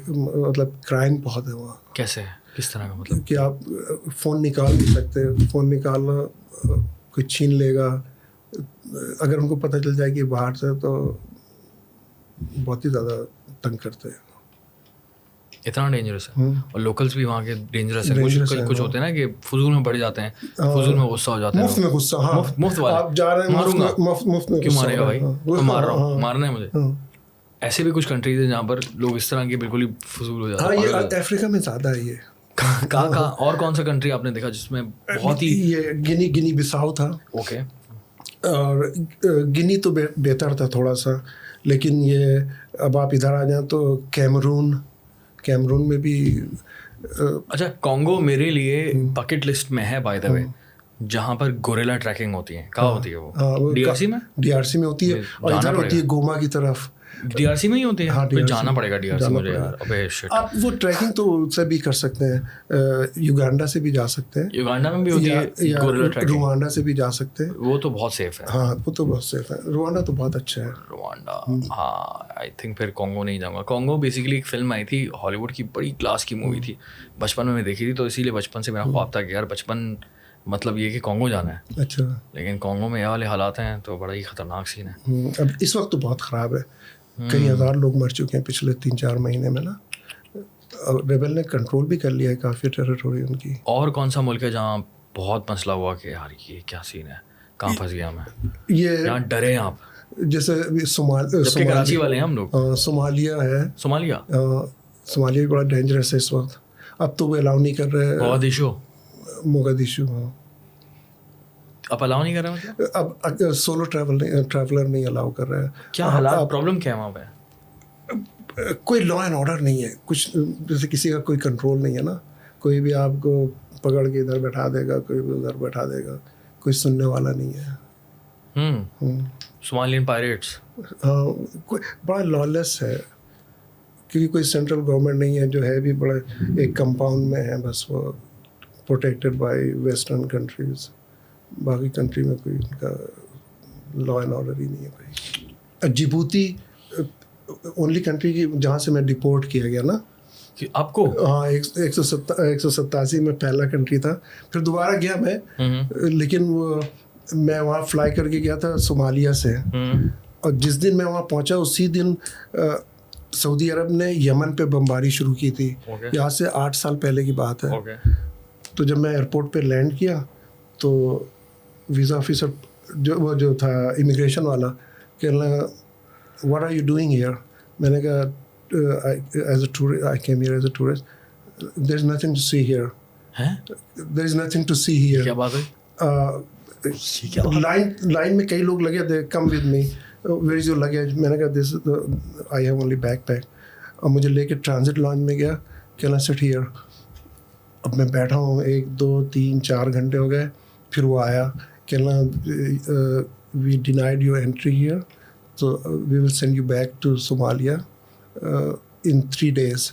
مطلب کرائم بہت ہے وہاں. کیسے, کس طرح کا مطلب؟ کہ آپ فون نکال نہیں سکتے. فون نکالنا کوئی چھین لے گا. اگر ان کو پتہ چل جائے کہ باہر سے, تو بہت ہی زیادہ تنگ کرتے ہیں. اتنا ڈینجرس ہے. اور لوکلس بھی وہاں کے ڈینجرس ہیں. کچھ ہوتے ہیں نا کہ فضول میں پڑ جاتے ہیں, فضول میں غصہ ہو جاتے ہیں. مفت میں غصہ. ہاں, مفت والا آپ جا رہے ہیں مفت میں. کیوں مارے گا بھائی, تو مار رہا ہوں, مارنا ہے مجھے. ایسے بھی کچھ کنٹریز ہیں جہاں پر لوگ اس طرح کے بالکل ہی فضول ہو جاتے ہیں. ہاں, یہ افریقہ میں زیادہ ہے یہ. کہاں اور کون سا کنٹری آپ نے دیکھا جس میں بہت ہی؟ یہ گنی بساؤ تھا. اوکے. اور گنی تو بہتر تھا تھوڑا سا, لیکن یہ اب آپ ادھر آ جائیں تو کیمرون میں بھی. اچھا, کانگو میرے لیے بکٹ لسٹ میں ہے بائی دا وے, جہاں پر گوریلا ٹریکنگ ہوتی ہے. کہاں ہوتی ہے وہ؟ DRC میں. DRC میں ہوتی ہے, اور ادھر ہوتی ہے گوما کی طرف. DRC میں ہی ہوتی ہے. پھر جانا پڑے گا DRC مجھے یار. ابے شٹ. آپ وہ ٹریکنگ تو سے بھی کر سکتے ہیں, یوگانڈا سے بھی جا سکتے ہیں. یوگانڈا میں بھی ہوتی ہے گوریلا ٹریکنگ. روانڈا سے بھی جا سکتے ہیں. وہ تو بہت سیف ہے. ہاں, وہ تو بہت سیف ہے. روانڈا تو بہت اچھا ہے. روانڈا, ہاں. آئی تھنک پھر کانگو نہیں جاؤں گا. کانگو بیسیکلی ایک فلم آئی تھی ہالی ووڈ کی, بڑی کلاس کی مووی تھی. بچپن میں دیکھی تھی, تو اسی لیے بچپن سے میرا خواب تھا کہ یار بچپن مطلب یہ کہ کانگو جانا ہے. اچھا. لیکن کانگو میں یہ والے حالات ہیں تو بڑا ہی خطرناک سین ہے. اب اس وقت تو بہت خراب ہے. کئی ہزار لوگ مر چکے ہیں پچھلے 3-4 مہینے میں نا. ریبل نے کنٹرول بھی کر لیا ہے کافی ٹیریٹوری ان کی. اور کون سا ملک ہے جہاں بہت مسئلہ ہوا کہ یار یہ کیا سین ہے, کہاں پھنس گیا میں؟ یہ یہاں ڈرے ہیں آپ. جیسے کراچی والے ہیں ہم لوگ. صومالیہ ہے. صومالیہ بھی بڑا ڈینجرس ہے اس وقت. اب تو وہ الاؤ نہیں کر رہے. موگادیشو. ہاں, اب الاؤ نہیں کر رہے مطلب؟ اب سولو ٹریولر نہیں الاؤ کر رہے ہیں. کیا حالات, پرابلم کیا ہے وہاں پہ؟ کوئی لا اینڈ آرڈر نہیں ہے. کچھ جیسے کسی کا کوئی کنٹرول نہیں ہے نا. کوئی بھی آپ کو پکڑ کے ادھر بیٹھا دے گا, کوئی بھی ادھر بیٹھا دے گا. کوئی سننے والا نہیں ہے. صومالین پائریٹس. ہاں, بڑا لالس ہے, کیونکہ کوئی سینٹرل گورنمنٹ نہیں ہے. جو ہے بھی بڑا ایک کمپاؤنڈ میں ہے بس, وہ پروٹیکٹیڈ بائی ویسٹرن کنٹریز. باقی کنٹری میں کوئی ان کا لا اینڈ آرڈر ہی نہیں ہے کوئی. جبوتی اونلی کنٹری کی جہاں سے میں ڈپورٹ کیا گیا نا آپ کو. ہاں, 187 میں پہلا کنٹری تھا. پھر دوبارہ گیا میں, لیکن وہ میں وہاں فلائی کر کے گیا تھا صومالیہ سے. اور جس دن میں وہاں پہنچا اسی دن سعودی عرب نے یمن پہ بمباری شروع کی تھی. یہاں سے 8 سال پہلے کی بات ہے. تو جب میں ایئرپورٹ پہ لینڈ کیا تو ویزا آفیسر جو تھا امیگریشن والا, کہنا what are you doing here. میں نے کہا as a tourist, I came here as a tourist. There is nothing to see here. There is nothing to see here. کیا بات ہے؟ لائن میں کئی لوگ لگے تھے, come with me, where is your luggage. میں نے کہا this I have only backpack. اور مجھے لے کے ٹرانزٹ لانچ میں گیا, کہنا سٹ ہیئر. اب میں بیٹھا ہوں 1 2 3 4 گھنٹے ہو گئے. پھر وہ آیا, کہنا we denied your entry here, تو we will send you back to Somalia. in 3 days.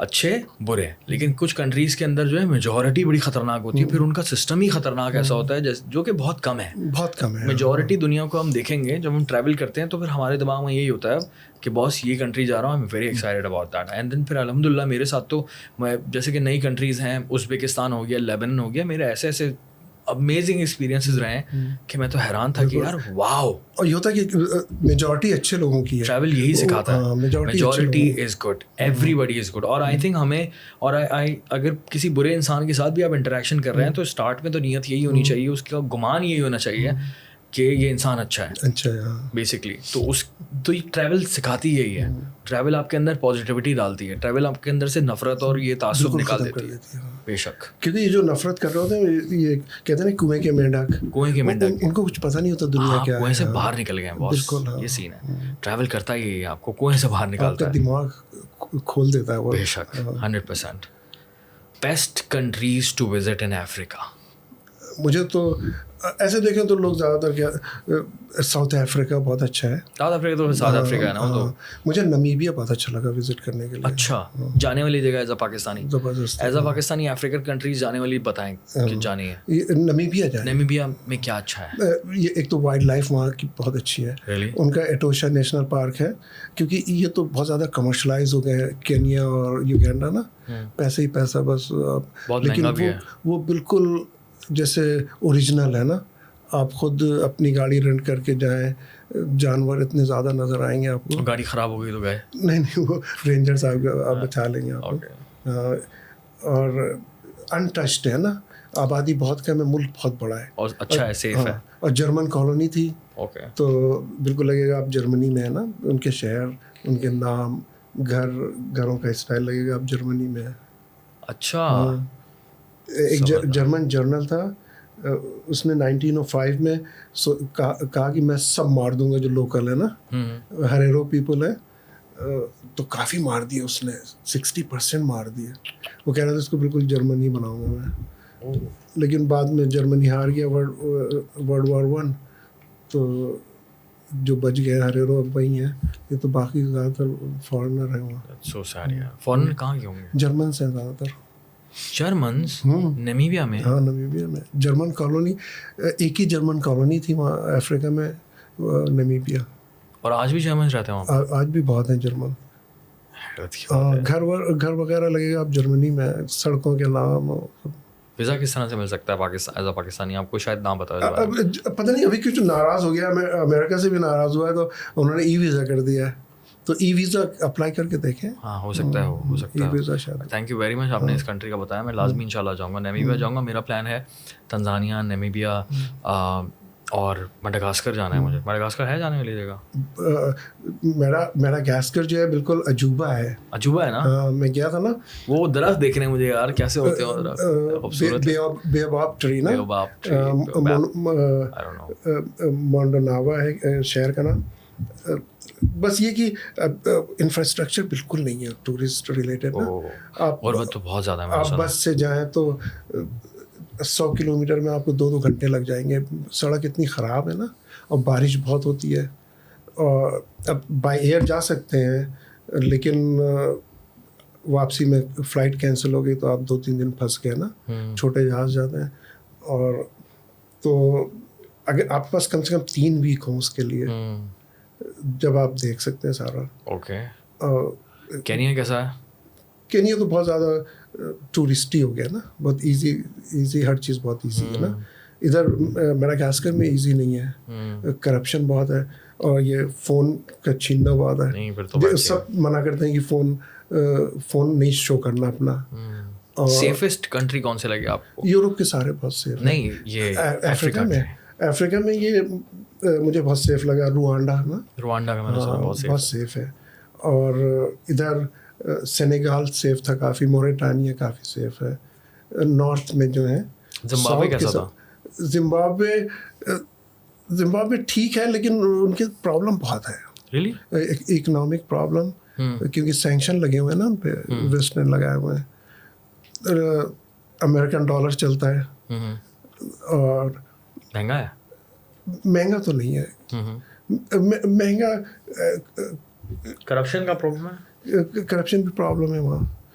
اچھے برے, لیکن کچھ کنٹریز کے اندر جو ہے میجورٹی بڑی خطرناک ہوتی ہے, پھر ان کا سسٹم ہی خطرناک ایسا ہوتا ہے جو کہ بہت کم ہے. میجورٹی دنیا کو ہم دیکھیں گے جب ہم ٹریول کرتے ہیں تو پھر ہمارے دماغ میں یہی ہوتا ہے کہ باس یہ کنٹری جا رہا ہوں, I am very excited about that. And then پھر الحمد للہ میرے ساتھ تو میں جیسے کہ نئی کنٹریز ہیں, ازبیکستان ہو گیا, لیبنن ہو گیا, میرے ایسے ایسے امیزنگ ایکسپیرینسز رہے ہیں کہ میں تو حیران تھا کہ یار واو. اور یہ ہوتا ہے کہ میجورٹی اچھے لوگوں کی ہے, ٹریول یہی سکھاتا ہے, majority is good, everybody is good. اور آئی تھنک ہمیں, اور اگر کسی برے انسان کے ساتھ بھی آپ انٹریکشن کر رہے ہیں تو اسٹارٹ میں تو نیت یہی ہونی چاہیے, اس کا گمان یہی ہونا چاہیے کہ یہ انسان اچھا ہے بیسکلی. تو یہ ٹریول سکھاتی یہی ہے, ٹریول آپ کے اندر پازیٹیوٹی ڈالتی ہے, ٹریول آپ کے اندر سے نفرت اور یہ تعصب نکال دیتی ہے. بے شک, کیونکہ یہ جو نفرت کر رہے ہوتے ہیں, یہ کہتے ہیں کنویں کے مینڈک, ان کو کچھ پتہ نہیں ہوتا دنیا کیا ہے. کنویں سے باہر نکل گئے باس, یہ سین ہے. ٹریول کرتا ہی ہے آپ کو کنویں سے باہر نکالتا ہے, دماغ کھول دیتا ہے. بے شک 100%. Best countries to visit in افریقہ. مجھے تو ایسے دیکھیں تو لوگ زیادہ تر کیا, ساؤتھ افریقہ بہت اچھا ہے. ساؤتھ افریقہ تو ساؤتھ افریقہ ہے نا. تو مجھے نمیبیا بہت اچھا لگا وزٹ کرنے کے لیے. اچھا, جانے والی جگہ ایز اے پاکستانی, زبردست as a Pakistani African countries جانے والی بتائیں کہ جانی ہے. نمیبیا جائیں. نمیبیا میں کیا اچھا ہے؟ یہ ایک تو وائلڈ لائف وہاں کی بہت اچھی ہے. ان کا ایٹوشا نیشنل پارک ہے, کیونکہ یہ تو بہت زیادہ کمرشلائز ہو گئے ہیں کینیا اور یوگینڈا نا, پیسے ہی پیسہ بس. لیکن وہ بالکل جیسے اوریجنل ہے نا, آپ خود اپنی گاڑی رینٹ کر کے جائیں, جانور اتنے زیادہ نظر آئیں گے آپ کو. گاڑی خراب ہو گئی تو گئے نہیں, وہ رینجر صاحب آپ بچا لیں گے آپ کو. اور انٹچڈ ہے نا, آبادی بہت کم ہے, ملک بہت بڑا ہے اور اچھا ہے, سیف ہے. اور جرمن کالونی تھی, تو بالکل لگے گا آپ جرمنی میں ہے نا. ان کے شہر, ان کے نام, گھروں کا اسٹائل لگے گا آپ جرمنی میں. اچھا. ایک جرمن جرنل تھا, اس نے 1905 میں کہا کہ میں سب مار دوں گا جو لوکل ہے نا, ہریرو پیپل ہے, تو کافی مار دیے اس نے, 60% مار دیے. وہ کہہ رہا تھا اس کو بالکل جرمنی بناؤں گا میں. لیکن بعد میں جرمنی ہار گیا ورلڈ وار 1, تو جو بچ گئے ہریرو اب وہی ہیں. یہ تو باقی زیادہ تر فارنر ہیں وہاں. فارنر کہاں کے ہوں گے؟ جرمن سے زیادہ تر. جرمنز نمیبیا میں؟ ہاں, نمیبیا میں جرمن کالونی, ایک ہی جرمن کالونی تھی وہاں افریقہ میں, نمیبیا. اور آج بھی جرمنز رہتے ہیں وہاں؟ آج بھی بہت ہیں جرمن. گھر وغیرہ لگے گا آپ جرمنی میں, سڑکوں کے نام. ویزا کس طرح سے مل سکتا ہے پاکستان ایز اے پاکستانی؟ آپ کو شاید نام پتا ہے. پتہ نہیں, ابھی کچھ ناراض ہو گیا, امریکہ سے بھی ناراض ہوا ہے, تو انہوں نے ای ویزا کر دیا ہے. تو ای ویزا اپلائی کر کے دیکھیں. ہاں, ہو سکتا ہے. تھینک یو ویری مچ, آپ نے اس کنٹری کا بتایا. میں لازمی انشاءاللہ جاؤں گا, نمیبیا جاؤں گا. میرا پلان ہے تنزانیہ, نمیبیا اور مڈغاسکر جانا ہے مجھے. مڈغاسکر ہے جانے والی جگہ؟ میرا گاسکر جو ہے بالکل عجوبہ ہے. عجوبہ ہے نا؟ میں گیا تھا نا, وہ درخت دیکھنے مجھے یار کیسے ہوتے ہیں. بیوباب ٹری نا, مونڈوناوا ہے شہر کا نام. بس یہ کہ انفراسٹرکچر بالکل نہیں ہے ٹورسٹ ریلیٹڈ نا. غربت تو بہت زیادہ ہے. آپ بس سے جائیں تو 100 کلومیٹر میں آپ کو 2 گھنٹے لگ جائیں گے. سڑک اتنی خراب ہے نا, اور بارش بہت ہوتی ہے. اور اب بائی ایئر جا سکتے ہیں, لیکن واپسی میں فلائٹ کینسل ہو گئی تو آپ 2-3 دن پھنس گئے نا. چھوٹے جہاز جاتے ہیں. اور تو اگر آپ کے پاس کم سے کم 3 ویک ہوں اس کے لیے, جب آپ دیکھ سکتے ہیں سارا. اوکے. کینیا کیسا ہے؟ کینیا تو بہت زیادہ ٹورسٹی ہو گیا نا, بہت ایزی ہر چیز بہت ایزی ہے نا. ادھر میڈاگاسکر میں ایزی نہیں ہے, کرپشن بہت ہے, اور یہ فون کا چھیننا بہت ہے. سب منع کرتے ہیں کہ فون نہیں شو کرنا اپنا. سیفسٹ کنٹری کون سے لگے آپ کو؟ یورپ کے سارے بہت سیف. نہیں, یہ افریقہ میں یہ مجھے بہت سیف لگا. روانڈا نا, روانڈا کا میں نے سنا بہت سیف ہے. اور ادھر سینیگال سیف تھا کافی, موریٹانیہ کافی سیف ہے. نارتھ میں جو ہے زمبابوے کیسا تھا؟ زمبابوے ٹھیک ہے, لیکن ان کے پرابلم بہت ہے. اکنامک پرابلم, کیونکہ سینکشن لگے ہوئے ہیں نا ان پہ, ویسٹ نے لگائے ہوئے ہیں. امریکن ڈالر چلتا ہے, اور مہنگا ہے. مہنگا تو نہیں ہے, مہنگا کرپشن کا پرابلم ہے. کرپشن بھی پرابلم ہے وہاں.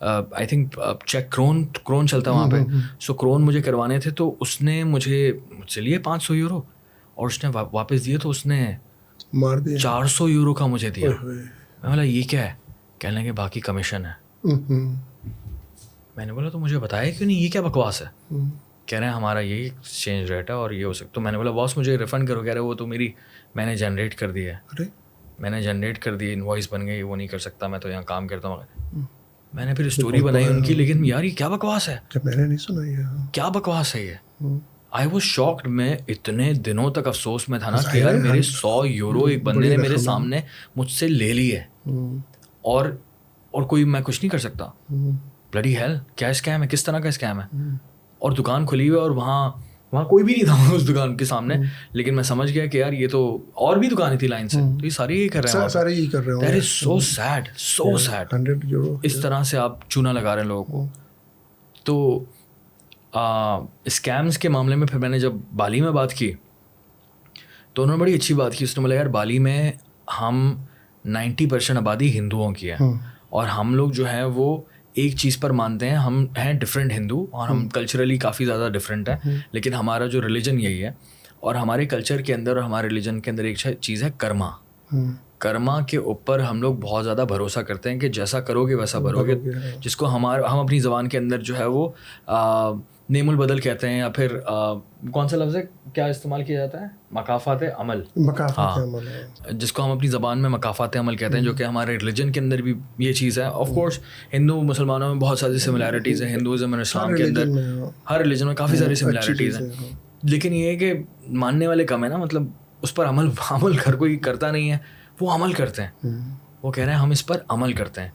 آئی تھنک چیک کرون چلتا ہے وہاں پہ, سو کرون مجھے کروانے تھے, تو اس نے مجھے سے لیے 500 یورو اور اس نے واپس دیے تو اس نے مار دیا 400 یورو کا مجھے دیا. میں بولا یہ کیا ہے, کہنے لگے باقی کمیشن ہے. میں نے بولا تو مجھے بتایا کیوں نہیں, یہ کیا بکواس ہے. کہہ رہے ہیں ہمارا یہی ایکسچینج ریٹ ہے اور یہ ہو سکتا. تو میں نے بولا باس مجھے ریفنڈ کرو. کہہ رہے وہ تو میں نے جنریٹ کر دی ہے, میں نے جنریٹ کر دی, انوائس بن گئی, وہ نہیں کر سکتا, میں تو یہاں کام کرتا ہوں. میں نے پھر اسٹوری بنائی ان کی, لیکن یار یہ کیا بکواس ہے, میں نے نہیں سنا یہ, کیا بکواس ہے یہ. I was shocked. میں اتنے دنوں تک افسوس میں تھا نا کہ یار میرے 100 یورو ایک بندے نے میرے سامنے مجھ سے لے لی ہے اور کوئی میں کچھ نہیں کر سکتا. بلڈی ہیل, کیا اسکیم ہے, کس طرح کا اسکیم ہے. اور دکان کھلی ہوئی ہے اور وہاں کوئی بھی نہیں تھا اس دکان کے سامنے, لیکن میں سمجھ گیا کہ یار یہ تو اور بھی دکانیں تھی لائن سے, تو یہ سارے یہی کر رہے ہیں, سارے یہی کر رہے ہیں. That is so sad, so sad. 100 euro اس طرح سے آپ چونا لگا رہے ہیں لوگوں کو. تو اسکیمس کے معاملے میں پھر میں نے جب بالی میں بات کی تو انہوں نے بڑی اچھی بات کی. اس نے بولا یار بالی میں ہم 90% آبادی ہندوؤں کی ہے, اور ہم لوگ جو ہیں وہ ایک چیز پر مانتے ہیں, ہم ہیں ڈفرینٹ ہندو, اور ہم کلچرلی کافی زیادہ ڈفرینٹ ہیں, لیکن ہمارا جو ریلیجن یہی ہے. اور ہمارے کلچر کے اندر اور ہمارے ریلیجن کے اندر ایک چیز ہے کرما. کرما کے اوپر ہم لوگ بہت زیادہ بھروسہ کرتے ہیں کہ جیسا کرو گے ویسا بھرو گے, جس کو ہم اپنی زبان کے اندر جو ہے وہ نیم البدل کہتے ہیں, یا پھر کون سا لفظ ہے کیا استعمال کیا جاتا ہے, مکافات عمل. ہاں, جس کو ہم اپنی زبان میں مکافات عمل کہتے ہیں, جو کہ ہمارے ریلیجن کے اندر بھی یہ چیز ہے. آف کورس ہندو مسلمانوں میں بہت ساری سملیرٹیز ہیں, ہندوازم اور اسلام کے اندر ہر ریلیجن میں کافی ساری سملیرٹیز ہیں, لیکن یہ ہے کہ ماننے والے کم ہے نا. مطلب اس پر عمل ہر کوئی کرتا نہیں ہے, وہ عمل کرتے ہیں. وہ کہہ رہے ہیں ہم اس پر عمل کرتے ہیں.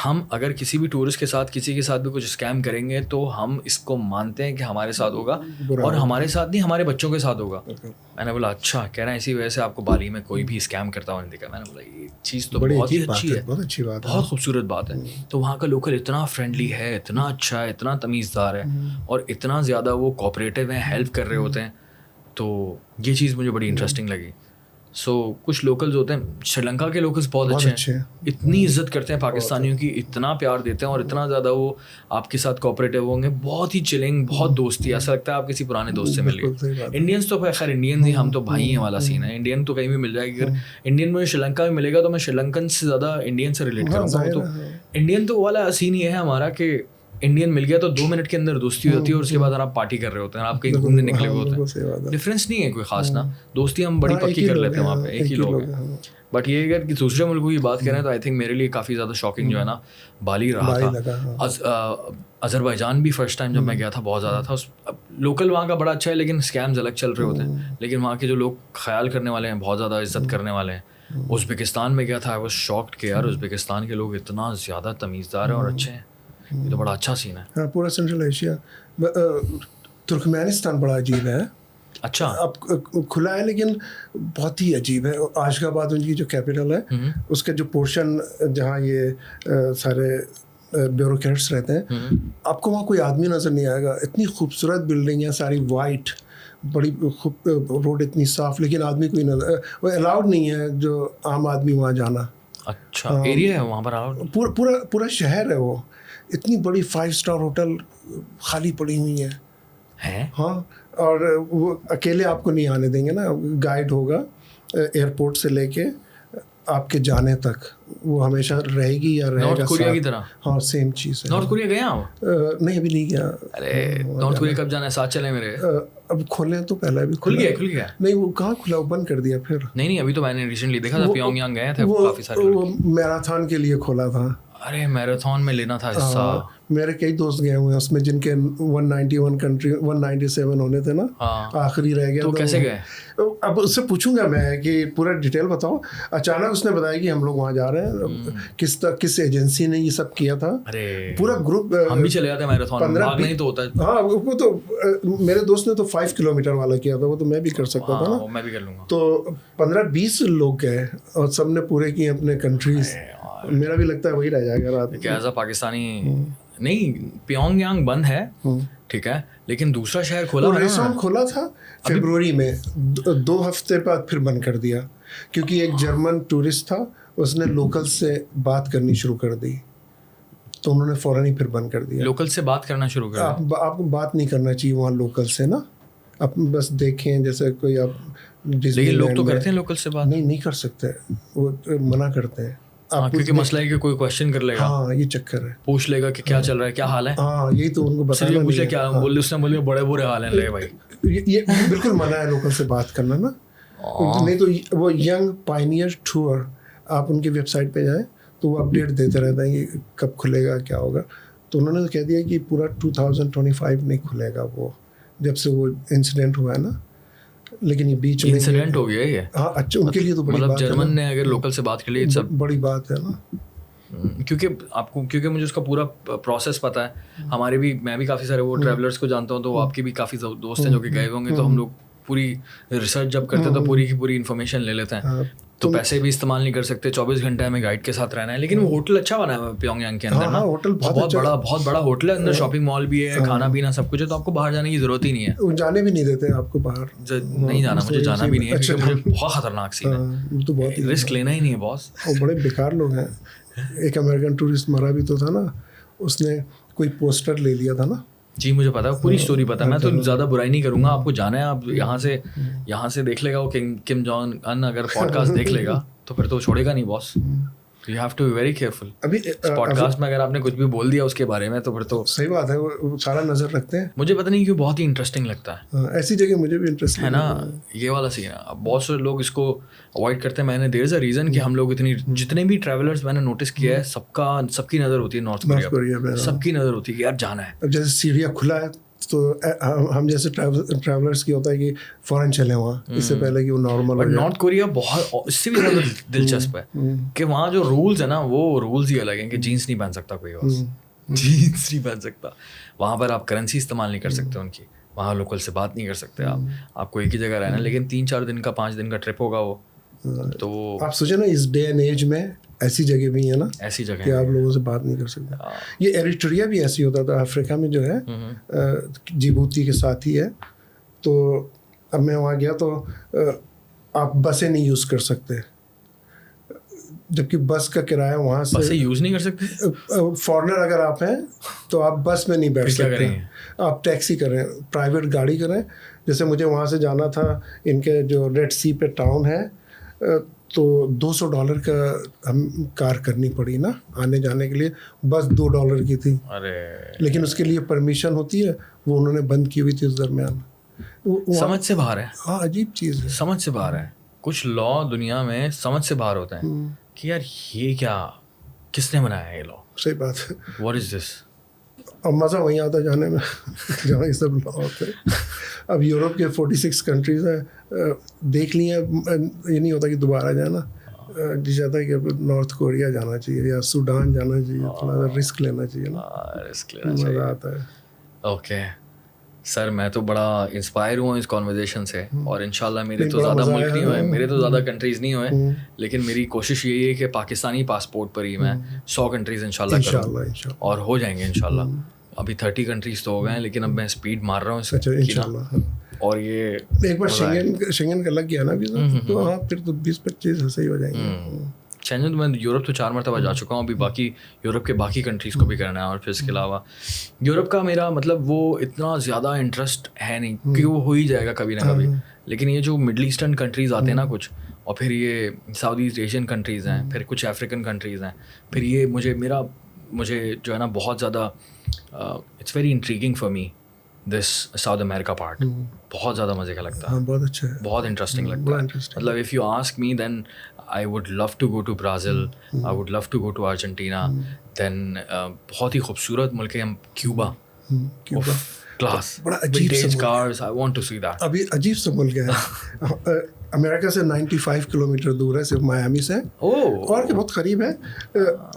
ہم اگر کسی بھی ٹورسٹ کے ساتھ کسی کے ساتھ بھی کچھ اسکیم کریں گے تو ہم اس کو مانتے ہیں کہ ہمارے ساتھ ہوگا, اور ہمارے ساتھ نہیں ہمارے بچوں کے ساتھ ہوگا. میں نے بولا اچھا. کہہ رہے ہیں اسی وجہ سے آپ کو بالی میں کوئی بھی اسکیم کرتا ہوا نہیں دیکھا. میں نے بولا یہ چیز تو بہت ہی اچھی ہے, بہت خوبصورت بات ہے. تو وہاں کا لوکل اتنا فرینڈلی ہے, اتنا اچھا ہے, اتنا تمیزدار ہے, اور اتنا زیادہ وہ کوآپریٹیو ہیں, ہیلپ کر رہے ہوتے ہیں. تو یہ چیز مجھے بڑی انٹرسٹنگ لگی. سو کچھ لوکلز ہوتے ہیں, سری لنکا کے لوکلز بہت اچھے ہیں, اتنی عزت کرتے ہیں پاکستانیوں کی, اتنا پیار دیتے ہیں, اور اتنا زیادہ وہ آپ کے ساتھ کوآپریٹیو ہوں گے, بہت ہی چلنگ, بہت دوستی, ایسا لگتا ہے آپ کسی پرانے دوست سے مل گئے. انڈینس تو خیر انڈین ہی, ہم تو بھائی ہیں والا سین ہے. انڈین تو کہیں بھی مل جائے گی, اگر انڈین مجھے سری لنکا میں ملے گا تو میں سری لنکن سے زیادہ انڈین سے ریلیٹ کروں گا. تو انڈین تو والا سین یہ ہے ہمارا کہ انڈین مل گیا تو 2 منٹ کے اندر دوستی ہوتی ہے, اور اس کے بعد آپ پارٹی کر رہے ہوتے ہیں, آپ کہیں گھومنے نکلے ہوئے ہوتے ہیں. ڈفرینس نہیں ہے کوئی خاص نا, دوستی ہم بڑی پکی کر لیتے ہیں وہاں پہ, ایک ہی لوگ ہیں. بٹ یہ اگر کہ دوسرے ملکوں کی بات کریں تو آئی تھنک میرے لیے کافی زیادہ شاکنگ جو ہے نا بالی رہا تھا. اظہربائیجان بھی فرسٹ ٹائم جب میں گیا تھا بہت زیادہ تھا. لوکل وہاں کا بڑا اچھا ہے, لیکن اسکیمز الگ چل رہے ہوتے ہیں, لیکن وہاں کے جو لوگ خیال کرنے والے ہیں, بہت زیادہ عزت کرنے والے ہیں. ازبکستان میں گیا تھا, آئی واز شاکڈ کہ یار ازبکستان کے لوگ اتنا زیادہ تمیزدار ہیں اور اچھے ہیں. یہ تو بڑا اچھا سین ہے. ہاں, پورا سینٹرل ایشیا. ترکمانستان بڑا عجیب ہے. اچھا, اب کھلا ہے لیکن بہت ہی عجیب ہے. آشغ آباد ان کی جو کیپٹل ہے, اس کا جو پورشن جہاں یہ سارے بیوروکریٹس رہتے ہیں, آپ کو وہاں کوئی آدمی نظر نہیں آئے گا. اتنی خوبصورت بلڈنگ ہے, ساری وائٹ, بڑی روڈ اتنی صاف, لیکن آدمی کوئی نظر, وہ الاؤڈ نہیں ہے جو عام آدمی وہاں جانا. اچھا ایریا ہے وہاں پر الاؤڈ؟ پورا شہر ہے وہ. اتنی بڑی 5 اسٹار ہوٹل خالی پڑی ہوئی ہیں. ہاں, اور وہ اکیلے آپ کو نہیں آنے دیں گے نا, گائیڈ ہوگا ایئرپورٹ سے لے کے آپ کے جانے تک, وہ ہمیشہ رہے گی یا رہے گا. نارتھ کوریا کی طرح؟ ہاں سیم چیز ہے. نارتھ کوریا گیا آپ؟ نہیں ابھی نہیں گیا. ارے نارتھ کوریا کب جانا ہے, ساتھ چلیں میرے. اب کھولیں تو پہلے بھی کھل گیا. نہیں وہ کہاں کھلا, وہ بند کر دیا پھر. نہیں ابھی تو میں نے ریسنٹلی دیکھا تھا, پیونگ یانگ گئے تھے کافی سارے. وہ میراتھن کے لیے کھولا تھا. ارے میراتھن میں لینا تھا حصہ. میرے کئی دوست گئے ہوئے ہیں اس میں, جن کے 191 کنٹری 197 ہونے تھے نا, آخری رہ گیا. تو کیسے گئے؟ اب اس سے پوچھوں گا میں کہ پورا ڈیٹیل بتاؤ. اچانک اس نے بتایا کہ ہم لوگ وہاں جا رہے ہیں. کس ایجنسی نے یہ سب کیا تھا. پورا گروپ. ہم بھی چلے جاتے ہیں میراتھن, بھاگنا ہی تو ہوتا ہے. ہاں وہ تو میرے دوست نے تو 5 کلومیٹر والا کیا تھا, وہ تو میں بھی کر سکتا تھا نا, میں بھی کر لوں گا. تو 15-20 لوگ گئے اور سب نے پورے کیے اپنے کنٹریز. میرا بھی لگتا ہے وہی رہ جائے گا رات. ایز اے پاکستانی نہیں, پیونگ یانگ بند ہے ٹھیک ہے, لیکن دوسرا شہر کھولا تھا فیبروری میں. 2 ہفتے بعد پھر بند کر دیا, کیونکہ ایک جرمن ٹورسٹ تھا, اس نے لوکل سے بات کرنی شروع کر دی. تو انہوں نے فوراً ہی پھر بند کر دیا. لوکل سے بات کرنا شروع کر دیا. آپ کو بات نہیں کرنا چاہیے وہاں لوکل سے نا, آپ بس دیکھیں جیسے کوئی آپ. لیکن لوگ تو کرتے ہیں لوکل سے بات. نہیں کر سکتے, وہ منع کرتے ہیں. کیونکہ مسئلہ ہے کہ کوئی کوشچن کر لے گا. ہاں یہ چکر ہے, پوچھ لے گا کہ کیا چل رہا ہے, کیا حال ہے. ہاں یہی تو ان کو بتانا پوچھے کیا بولے, اس نے بولے بڑے برے حال ہیں. لے بھائی یہ بالکل منع ہے لوکل سے بات کرنا نا. نہیں تو وہ ینگ پائنیئر ٹور, آپ ان کی ویب سائٹ پہ جائیں تو وہ اپڈیٹ دیتے رہتے ہیں کہ کب کھلے گا کیا ہوگا. تو انہوں نے کہہ دیا کہ پورا 2025 نہیں کھلے گا وہ, جب سے وہ انسیڈنٹ ہوا ہے نا. لیکن یہ بیچ میں انسیڈنٹ ہو گیا یہ. ہاں اچھا, ان کے لیے تو بڑی بات ہے. جرمن نے اگر لوکل سے بات کر لی سب بڑی بات ہے نا. کیونکہ مجھے اس کا پورا پروسیس پتہ ہے. ہمارے بھی, میں بھی کافی سارے وہ ٹریولرس کو جانتا ہوں, تو آپ کے بھی کافی دوست ہیں جو کہ گئے ہوں گے. تو ہم لوگ پوری ریسرچ جب کرتے ہیں تو پوری انفارمیشن لے لیتے ہیں. تو پیسے بھی استعمال نہیں کر سکتے, 24 گھنٹے ہمیں گائیڈ کے ساتھ رہنا ہے. لیکن وہ ہوٹل اچھا بنا ہے پیونگ یانگ کے اندر نا, بہت بڑا ہوٹل ہے, اندر شاپنگ مال بھی ہے, کھانا پینا سب کچھ ہے. تو آپ کو باہر جانے کی ضرورت ہی نہیں ہے. وہ جانے بھی نہیں دیتے آپ کو باہر. نہیں جانا, مجھے جانا بھی نہیں ہے کیونکہ بہت خطرناک سین ہے, تو بہت رسک لینا ہی نہیں ہے باس. وہ بڑے بیکار لوگ ہیں. ایک امریکن ٹورسٹ مرا بھی تو تھا نا, اس نے کوئی پوسٹر لے لیا تھا نا. جی مجھے پتا ہے, پوری اسٹوری پتا ہے. میں تو زیادہ برائی نہیں کروں گا. آپ کو جانا ہے, آپ یہاں سے دیکھ لے گا وہ کم جونگ ان اگر پوڈ کاسٹ دیکھ لے گا تو پھر تو چھوڑے گا نہیں boss. You have to be very careful. ابھی پوڈ کاسٹ میں اگر آپ نے کچھ بھی بول دیا اس کے بارے میں تو پھر تو صحیح بات ہے, وہ سارا نظر رکھتے ہیں. مجھے پتہ نہیں کیوں بہت ہی انٹرسٹنگ لگتا ہے. ایسی جگہ مجھے بھی انٹرسٹ ہے نا, یہ والا سین ہے. اب بہت سے لوگ اس کو اوائڈ کرتے ہیں. میں نے دیر از اے ریزن کہ ہم لوگ جتنے بھی ٹریولرس میں نے نوٹس کیا ہے, سب کی نظر ہوتی ہے نارتھ کوریا میں. سب کی نظر ہوتی ہے کہ یار جانا ہے. اب جیسے سیریا کھلا ہے تو ہم جیسے ٹریولرس کی ہوتا ہے کہ فوراً چلیں وہاں, اس سے پہلے کہ وہ نارمل ہو جائے. نارتھ کوریا بہت, اس سے بھی زیادہ دلچسپ ہے کہ وہاں جو رولز ہیں نا, وہ رولز ہی الگ ہیں کہ جینس نہیں پہن سکتا کوئی, جینس نہیں پہن سکتا. وہاں پر آپ کرنسی استعمال نہیں کر سکتے ان کی, وہاں لوکل سے بات نہیں کر سکتے آپ کو ایک ہی جگہ رہنا. لیکن 3-4 دن کا 5 دن کا ٹرپ ہوگا وہ. تو آپ سوچیں نا اس ڈے اینڈ ایج میں ایسی جگہ بھی ہیں نا, ایسی جگہ کہ آپ لوگوں سے بات نہیں کر سکتے. یہ ایریٹریا بھی ایسی ہوتا تھا افریقہ میں جو ہے, جیبوتی کے ساتھ ہی ہے. تو اب میں وہاں گیا تو آپ بسیں نہیں یوز کر سکتے, جبکہ بس کا کرایہ وہاں سے بسیں یوز نہیں کر سکتے. فارنر اگر آپ ہیں تو آپ بس میں نہیں بیٹھ سکتے, آپ ٹیکسی کریں, پرائیویٹ گاڑی کریں. جیسے مجھے وہاں سے جانا تھا, ان کے جو ریڈ سی پہ ٹاؤن ہے, تو $200 کا ہم کار کرنی پڑی نا آنے جانے کے لیے. بس $2 کی تھی, لیکن اس کے لیے پرمیشن ہوتی ہے, وہ انہوں نے بند کی ہوئی تھی اس درمیان. سمجھ سے باہر ہے. ہاں عجیب چیز ہے, سمجھ سے باہر ہے. کچھ لا دنیا میں سمجھ سے باہر ہوتا ہے کہ یار یہ کیا, کس نے بنایا ہے یہ لا. صحیح بات ہے. واٹ از دس. اب مزہ وہیں آتا جانے میں جہاں یہ سب لا ہوتے ہیں. اب یورپ کے 46 کنٹریز ہیں, دیکھ لیے, یہ نہیں ہوتا کہ دوبارہ جانا. جی چاہتا ہے کہ نارتھ کوریا جانا چاہیے یا سوڈان جانا چاہیے, تھوڑا سا رسک لینا چاہیے نا, رسک لینا چاہیے, مزہ آتا ہے. اوکے سر, میں تو بڑا انسپائر ہوا اس کانورزیشن سے, اور انشاءاللہ میرے تو زیادہ ملک نہیں ہوئے, میرے تو زیادہ کنٹریز نہیں ہوئے, لیکن میری کوشش یہی ہے کہ پاکستانی پاسپورٹ پر ہی میں 100 کنٹریز انشاءاللہ کروں, اور ہو جائیں گے انشاءاللہ. ابھی 30 کنٹریز تو ہو گئے ہیں, لیکن اب میں اسپیڈ مار رہا ہوں اس کی. اور یہ ایک بار شنگن کا لگ گیا نا ویزا, تو ہاں پھر تو 20-25 ایسے ہی ہو جائیں گے. شنگن میں یورپ تو 4 مرتبہ جا چکا ہوں, ابھی باقی یورپ کے باقی کنٹریز کو بھی کرنا ہے. اور پھر اس کے علاوہ یورپ کا میرا مطلب وہ اتنا زیادہ انٹرسٹ ہے نہیں, کیونکہ وہ ہو ہی جائے گا کبھی نہ کبھی. لیکن یہ جو مڈل ایسٹرن کنٹریز آتے ہیں نا کچھ, اور پھر یہ ساؤتھ ایسٹ ایشین کنٹریز ہیں, پھر کچھ افریقن کنٹریز ہیں, پھر یہ مجھے جو ہے نا بہت زیادہ it's very intriguing for me this South America part. بہت زیادہ مزے کا لگتا ہے, بہت اچھا ہے, بہت انٹرسٹنگ لگتا ہے. مطلب if you ask me then I would love to go to Brazil, I would love to go to Argentina. Then بہت ہی خوبصورت ملک ہے کیوبا, کلاس, بڑا عجیب cars, I want to see that. ابھی عجیب سا ملک ہے, امریکہ سے 95 کلومیٹر دور ہے, صرف میامی سے, اور کہ بہت قریب ہے.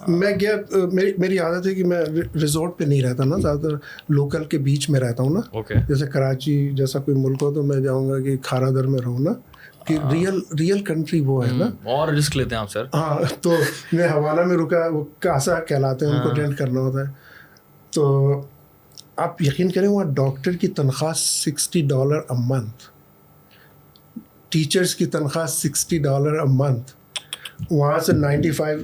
میں گیا, میری عادت ہے کہ میں ریزورٹ پہ نہیں رہتا نا, زیادہ تر لوکل کے بیچ میں رہتا ہوں نا. جیسے کراچی جیسا کوئی ملک ہو تو میں جاؤں گا کہ کھارا در میں رہوں نا, کہ ریئل کنٹری وہ ہے نا. اور رسک لیتے ہیں آپ سر. ہاں, تو میں حوالہ میں رکا, وہ کاسا کہلاتے ہیں, ان کو رینٹ کرنا ہوتا ہے. تو آپ یقین کریں وہاں ڈاکٹر کی تنخواہ $60 a month, ٹیچرس کی تنخواہ $60 a month. وہاں سے 95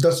10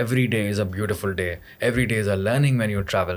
every day is a beautiful day, every day is a learning when you travel.